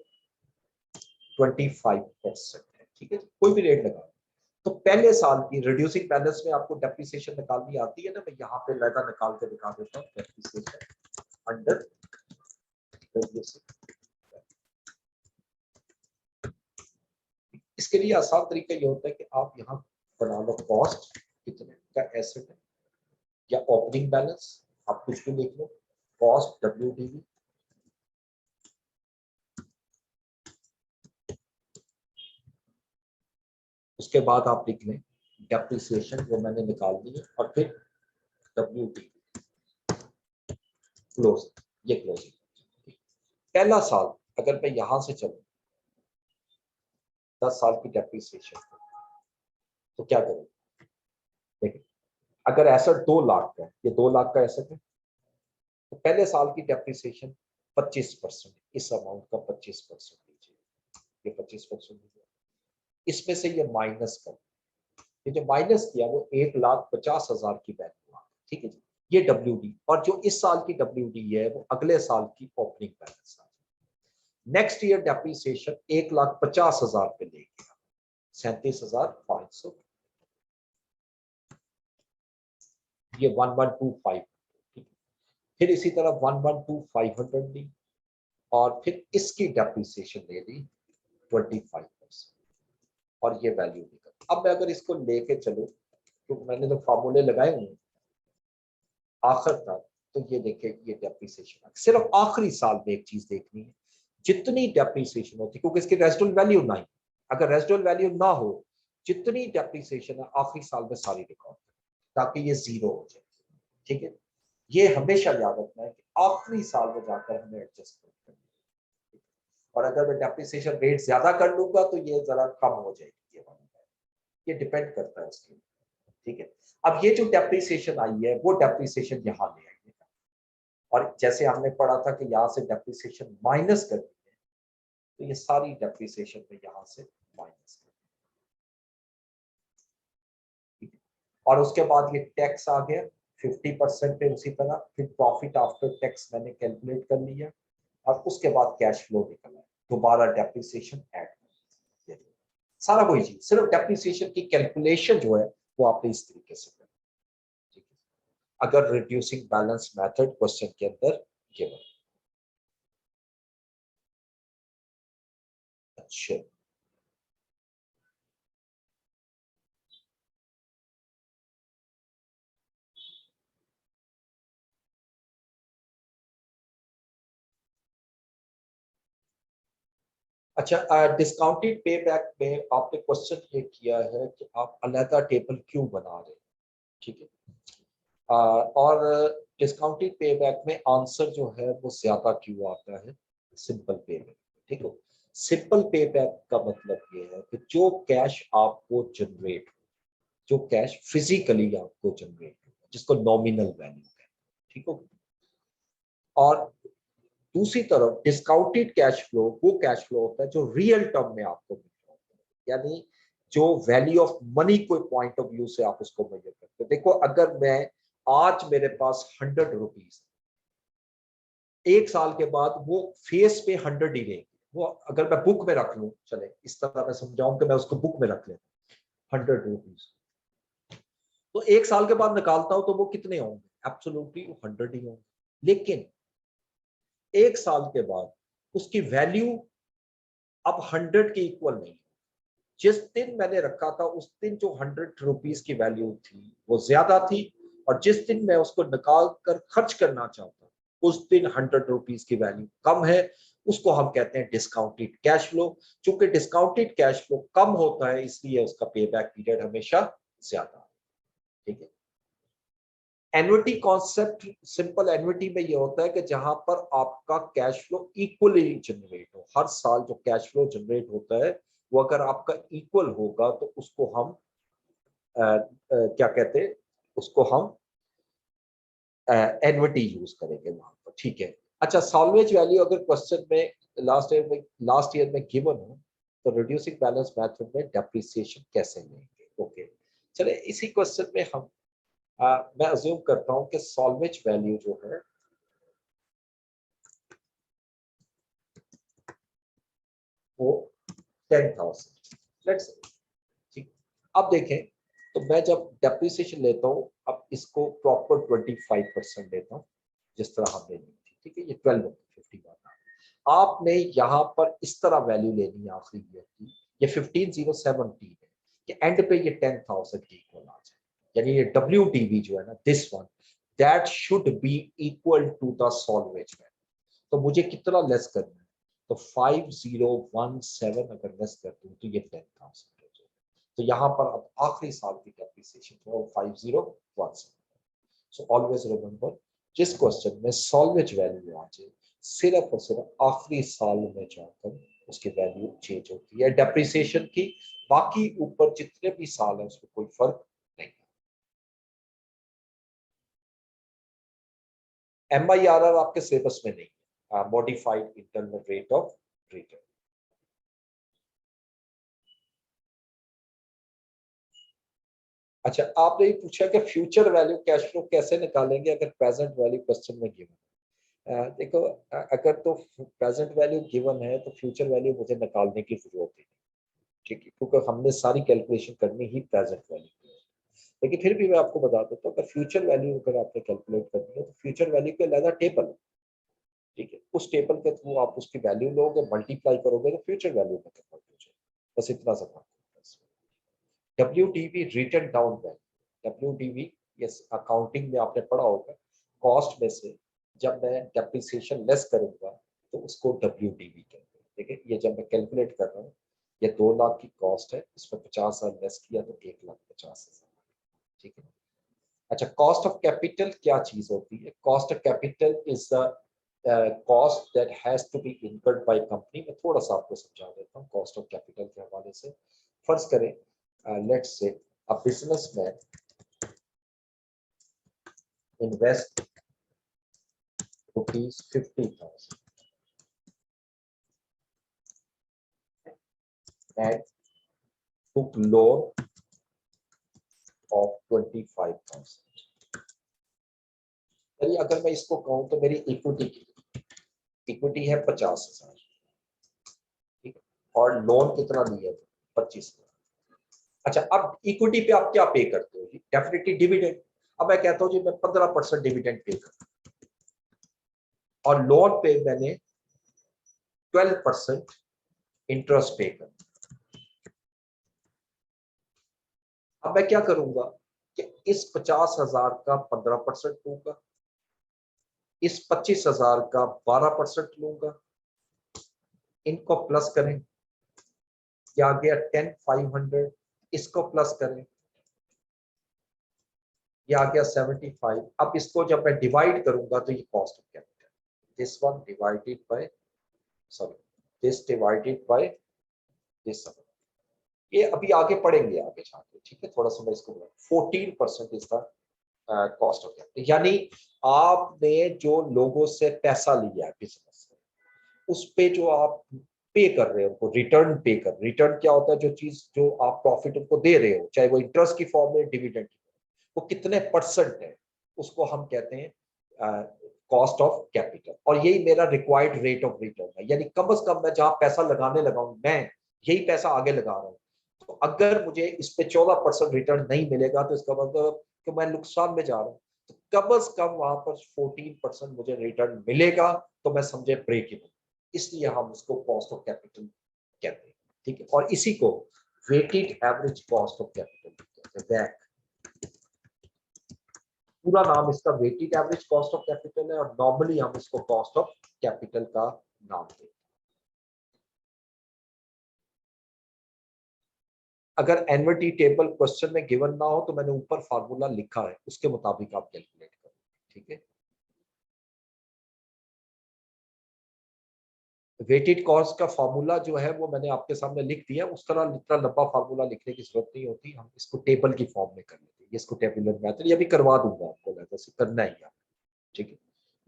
25% है, ठीक है, कोई भी रेट लगा। तो पहले साल की रिड्यूसिंग बैलेंस में आपको डेप्रिसिएशन निकालनी आती है ना, मैं यहाँ पे लगा निकाल के दिखा देता हूँ, डेप्रिसिएशन अंडर रिड्यूसिंग। इसके लिए आसान तरीका ये होता है कि आप यहाँ बना लो कॉस्ट कितने का एसेट है या ओपनिंग बैलेंस, आप कुछ भी लिख लो, कॉस्ट WDV, उसके बाद आप लिख लें डेप्रिसिएशन जो मैंने निकाल दी है, और फिर WDV क्लोज, ये क्लोजिंग। पहला साल अगर मैं यहां से चलूं 10 साल की डेप्रिसिएशन, तो क्या करूं, देखिए अगर एसेट 2 लाख का है, ये 2 लाख का एसेट है, तो पहले साल की डेप्रिसिएशन 25%, इस अमाउंट का 25% लीजिए, ये 25% लीजिए, इसमें से ये माइनस कर, ये जो माइनस किया वो 1,50,000 की वैल्यू, ठीक है जी, ये WD, और जो इस साल की WD है वो अगले साल की opening balance. Next year depreciation 1,50,000 पे ले गया, 37,500, ये 1125, फिर इसी तरह 112500 ली, और फिर इसकी डेप्रिसिएशन ले ली 25%, और ये वैल्यू निकल। अब मैं अगर इसको लेके चलूं, तो मैंने तो फार्मूले लगाए हुए आखिर तक, तो ये देखिए ये डेप्रिसिएशन, सिर्फ आखिरी साल में एक चीज देखनी है, जितनी डेप्रिसिएशन होती, क्योंकि इसकी रेजिडुअल वैल्यू नहीं, अगर रेजिडुअल वैल्यू ना हो, जितनी डेप्रिसिएशन है आखिरी साल में सारी रिकॉर्ड, ताकि ये जीरो हो जाए, ठीक है। ये हमेशा याद रखना है कि आखिरी साल में जाकर हमें एडजस्टमेंट करनी है, और अगर मैं डेप्रिसिएशन रेट ज्यादा कर लूंगा तो ये जरा कम हो जाएगी, ये डिपेंड करता है उसके, ठीक है। अब ये जो डेप्रिसिएशन आई है वो डेप्रिसिएशन यहाँ ले आई है, और जैसे हमने पढ़ा था कि यहाँ से डेप्रिसिएशन माइनस करनी है, तो ये सारी डेप्रिसिएशन में यहाँ से माइनस करनी है, और उसके बाद ये टैक्स आ गया 50% पे, उसी तरह फिर प्रॉफिट आफ्टर टैक्स मैंने कैलकुलेट कर लिया, और उसके बाद कैश फ्लो निकला, दोबारा डेप्रिसिएशन ऐड कर, सारा कोई चीज, सिर्फ डेप्रिसिएशन की कैलकुलेशन जो है वो आपने इस तरीके से करना, ठीक है, अगर रिड्यूसिंग बैलेंस मेथड क्वेश्चन के अंदर गिवन। अच्छा, अच्छा, डिस्काउंटेड पे बैक में आपने क्वेश्चन ये किया है कि आप अलग टेबल क्यों बना रहे हैं, ठीक है, और डिस्काउंटेड पे बैक में आंसर जो है वो ज्यादा क्यों आता है सिंपल पे बैक, ठीक है। सिंपल पे बैक का मतलब ये है कि जो कैश आपको जनरेट, जो कैश फिजिकली आपको जनरेट हो, जिसको नॉमिनल वैल्यू है, ठीक है, और दूसरी तरफ डिस्काउंटेड कैश फ्लो वो कैश फ्लो होता है जो रियल टर्म में आपको मिल रहा होता है, यानी जो वैल्यू ऑफ मनी कोई पॉइंट ऑफ व्यू से आप उसको मेजर करते हो। देखो अगर मैं आज मेरे पास 100 रुपीज, एक साल के बाद वो फेस पे 100 ही रहेगी, वो अगर मैं बुक में रख लूं, चले इस तरह मैं समझाऊं कि मैं उसको बुक में रख लेता 100 रुपीज, तो एक साल के बाद निकालता हूं तो वो कितने होंगे, एब्सोल्युटली 100 ही होंगे, लेकिन एक साल के बाद उसकी वैल्यू अब 100 के इक्वल नहीं, जिस दिन मैंने रखा था उस दिन जो 100 रुपीज की वैल्यू थी वो ज्यादा थी, और जिस दिन मैं उसको निकाल कर खर्च करना चाहता उस दिन 100 रुपीज की वैल्यू कम है, उसको हम कहते हैं डिस्काउंटेड कैश फ्लो। चूंकि डिस्काउंटेड कैश फ्लो कम होता है इसलिए उसका पे बैक पीरियड हमेशा ज्यादा है, ठीक है। एन्युटी कॉन्सेप्ट, सिंपल एन्युटी में ये होता है कि जहां पर आपका कैश फ्लो इक्वली जनरेट हो, हर साल जो कैश फ्लो जनरेट होता है वो अगर आपका इक्वल होगा तो उसको हम क्या कहते हैं, उसको हम एन्युटी यूज करेंगे वहां पर, ठीक है। अच्छा, सॉल्वेज वैल्यू अगर क्वेश्चन में लास्ट ईयर में गिवन हो, तो रिड्यूसिंग बैलेंस मेथड में डेप्रिसिएशन कैसे लेंगे, ओके। चले इसी क्वेश्चन में हम मैं अज्यूम करता हूं कि सॉल्वेज वैल्यू जो है वो 10,000। लेट्स ठीक। अब देखें तो मैं जब डेप्रिसिएशन लेता हूँ, अब इसको प्रॉपर 25% लेता हूँ जिस तरह हमने ली थी, ठीक है। ये 12/50 आपने यहाँ पर इस तरह वैल्यू लेनी है आखिरी ईयर की। ये 15,017 है कि एंड पे ये 10,000 की इक्वल आ जाए, यानी ये WTV जो है ना, this one that should be equal to the salvage value. तो मुझे कितना लेस करना है, तो 5017 अगर लेस कर दूं तो ये 10,000 हो जाए। तो यहाँ पर अब आखिरी साल की डेप्रिसिएशन जो है 5017। सो ऑलवेज रिमेंबर, जिस क्वेश्चन में सॉल्वेज वैल्यू आ जाए, सिर्फ और सिर्फ आखिरी साल में जाकर उसकी वैल्यू चेंज होती है डेप्रिसिएशन की। बाकी ऊपर जितने भी साल है उसमें कोई फर्क नहीं। MIRR आपके सिलेबस में नहीं है, modified internal rate of return. अच्छा, आपने ये पूछा कि फ्यूचर वैल्यू कैश फ्लो कैसे निकालेंगे अगर प्रेजेंट वैल्यू क्वेश्चन में गिवन है। देखो, अगर तो प्रेजेंट वैल्यू गिवन है तो फ्यूचर वैल्यू मुझे निकालने की जरूरत नहीं, ठीक है, क्योंकि हमने सारी कैलकुलेशन करनी ही प्रेजेंट वैल्यू की है। लेकिन फिर भी मैं आपको बता देता हूँ, अगर फ्यूचर वैल्यू अगर आपने कैलकुलेट करनी है तो फ्यूचर वैल्यू के अलग टेबल है, ठीक है। उस टेबल के थ्रू आप उसकी वैल्यू लोगे, मल्टीप्लाई करोगे तो फ्यूचर वैल्यू में कन्वर्ट हो जाए। बस इतना सा फर्क है। WTV written down value, WTV yes, accounting में आपने पढ़ा होगा, कॉस्ट में से जब मैं डेप्रिसिएशन लेस करूंगा तो उसको WTV कहते हैं, ठीक है। ये जब मैं कैलकुलेट कर रहा हूँ, ये 2 लाख की कॉस्ट है, इसमें 50,000 लेस किया तो 1,50,000, ठीक है। अच्छा, कॉस्ट ऑफ कैपिटल क्या चीज होती है? Cost of capital is the cost that has to be incurred by company. मैं थोड़ा सा आपको समझा देता हूँ कॉस्ट ऑफ कैपिटल के हवाले से। फर्ज करें, let's say a businessman invest ₹50,000 and took loan of 25,000। चलिए, अगर मैं इसको कहूँ तो मेरी इक्विटी है 50,000, ठीक है, और लोन कितना लिया? 25,000। अच्छा, अब इक्विटी पे आप क्या पे करते हो जी? Definitely dividend. अब मैं कहता हूँ जी मैं 15% डिविडेंड पे करता हूँ, और लोन पे मैंने 12% इंटरेस्ट पे करता हूँ। अब मैं क्या करूंगा कि इस 50,000 का 15% लूंगा, इस 25,000 का 12% लूंगा, इनको प्लस करें, क्या आ गया 10,500, इसको प्लस करें, ये आ गया 75। अब इसको जब मैं डिवाइड करूंगा तो ये cost of capital, this one divided by, sorry, this divided by this. ये अभी आगे पढ़ेंगे आगे जाके, ठीक है। थोड़ा सा मैं इसको 14% इसका कॉस्ट ऑफ कैपिटल, यानी आपने जो लोगों से पैसा लिया है बिजनेस से, उस पे जो आप पे कर रहे हो उनको रिटर्न पे कर, रिटर्न क्या होता है? जो चीज जो आप प्रॉफिट उनको दे रहे हो, चाहे वो इंटरेस्ट की फॉर्म में, डिविडेंड की फॉर्म, वो कितने परसेंट है, उसको हम कहते हैं कॉस्ट ऑफ कैपिटल। और यही मेरा रिक्वायर्ड रेट ऑफ रिटर्न है, यानी कम से कम मैं जहां पैसा लगाने लगा हूं, मैं यही पैसा आगे लगा रहा हूँ। तो अगर मुझे इस पे 14% रिटर्न नहीं मिलेगा तो इसका मतलब कि मैं नुकसान में जा रहा हूँ। तो कम से कम वहां पर 14% मुझे रिटर्न मिलेगा तो मैं समझे ब्रेक इवन। इसलिए हम उसको कॉस्ट ऑफ कैपिटल कहते हैं, ठीक है। और इसी को weighted average cost of capital कहते हैं, वैक। पूरा नाम इसका weighted average cost of capital है, और नॉर्मली हम इसको कॉस्ट ऑफ कैपिटल का नाम देते हैं। अगर एनवर्टी टेबल क्वेश्चन में गिवन ना हो तो मैंने ऊपर फार्मूला लिखा है, उसके मुताबिक आप कैलकुलेट करो, ठीक है। वेटेड कॉस्ट का फार्मूला जो है वो मैंने आपके सामने लिख दिया, उस तरह इतना लंबा फार्मूला लिखने की जरूरत नहीं होती, हम इसको टेबल की फॉर्म में कर लेते हैं। इसको टेबुलर मेथड ये भी करवा दूंगा आपको, अलग से करना ही है, ठीक है।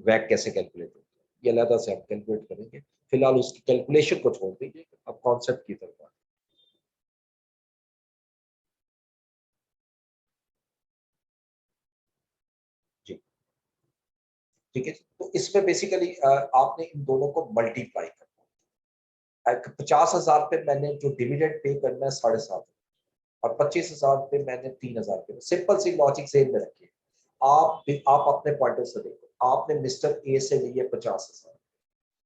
वैक कैसे कैलकुलेट होता है ये अलग से आप कैलकुलेट करेंगे। फिलहाल उसकी कैलकुलेशन को छोड़ दीजिए, अब कॉन्सेप्ट की तरफ ठीक है। तो इसमें बेसिकली आपने इन दोनों को मल्टीप्लाई करना है। 50,000 पे मैंने जो डिविडेंड पे करना है 7.5, और 25,000 पे मैंने 3,000 पे। सिंपल सी लॉजिक सेम में रखिए। आप अपने पॉइंट से देखो, आपने मिस्टर ए से लिए 50,000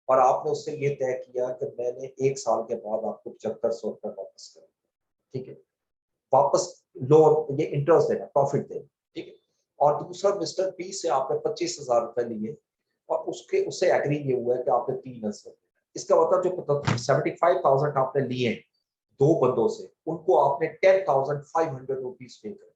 और आपने उससे ये तय किया कि मैंने 1 साल के बाद आपको 7500 रुपये वापस करना, ठीक है। वापस लोन, ये इंटरेस्ट देना, प्रॉफिट देना, ठीक है। और दूसरा मिस्टर बी से आपने 25,000 रुपए लिए और उससे एग्री ये हुआ है कि आपने 3,000। इसका मतलब जो 75,000 आपने लिए दो बंदों से, उनको आपने 10,500 रुपीज पे करे।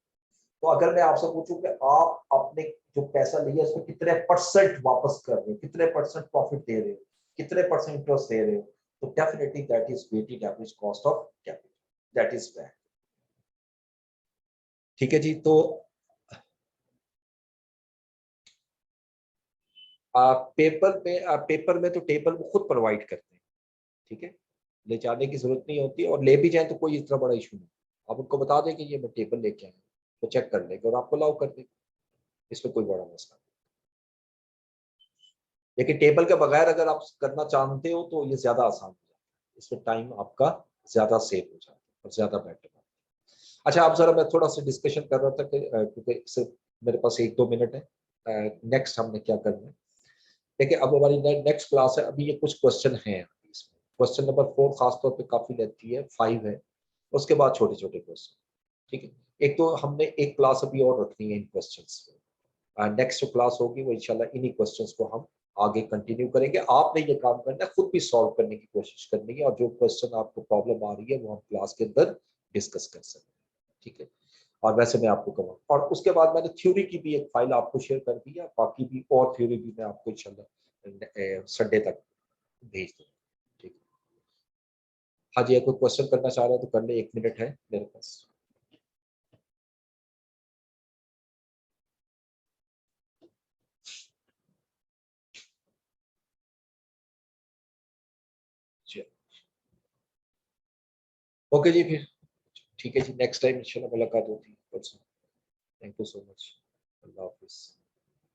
तो अगर मैं आपसे पूछूं कि आप अपने जो पैसा लिया उसमें कितने परसेंट वापस कर रहे हो, कितने परसेंट प्रॉफिट दे रहे हो, कितने परसेंट इंटरेस्ट दे रहे हो, तो definitely that is weighted average cost of capital, that is बैक। ठीक है जी। तो पेपर में तो टेबल वो खुद प्रोवाइड करते हैं, ठीक है। ले जाने की जरूरत नहीं होती, और ले भी जाए तो कोई इतना बड़ा इशू नहीं। आप उनको बता दें कि ये मैं टेबल लेके आया, तो चेक कर लेंगे और आपको अलाउ कर देंगे, इसमें कोई बड़ा मसला नहीं। लेकिन टेबल के बगैर अगर आप करना चाहते हो तो ये ज्यादा आसान हो जाता है, इसमें टाइम आपका ज्यादा सेव हो जाता है और ज्यादा बेटर है। अच्छा, आप जरा, मैं थोड़ा सा डिस्कशन कर रहा था कि क्योंकि सिर्फ मेरे पास 1-2 मिनट है, नेक्स्ट हमने क्या करना है। देखिए, अब हमारी नेक्स्ट क्लास है, अभी ये कुछ क्वेश्चन हैं इसमें। क्वेश्चन नंबर 4 खासतौर पे काफी लेती है, 5 है, उसके बाद छोटे छोटे क्वेश्चन, ठीक है। एक तो हमने एक क्लास अभी और रखनी है इन क्वेश्चंस पे, नेक्स्ट जो क्लास होगी वो इंशाल्लाह इन्हीं क्वेश्चंस को हम आगे कंटिन्यू करेंगे। आपने ये काम करना है, खुद भी सॉल्व करने की कोशिश करनी है, और जो क्वेश्चन आपको प्रॉब्लम आ रही है वो हम क्लास के अंदर डिस्कस कर सकते हैं, ठीक है। और वैसे मैं आपको कहूँ, और उसके बाद मैंने थ्योरी की भी एक फाइल आपको शेयर कर दी है, बाकी भी और थ्योरी भी मैं आपको इंशाल्लाह संडे तक भेज दूंगा, ठीक है। हाँ जी, कोई क्वेश्चन करना चाह रहे हैं तो कर ले, 1 मिनट है मेरे पास। ओके जी, फिर ठीक है जी, नेक्स्ट टाइम इंशाल्लाह मुलाकात होती है। Thank you so much. Allah Hafiz.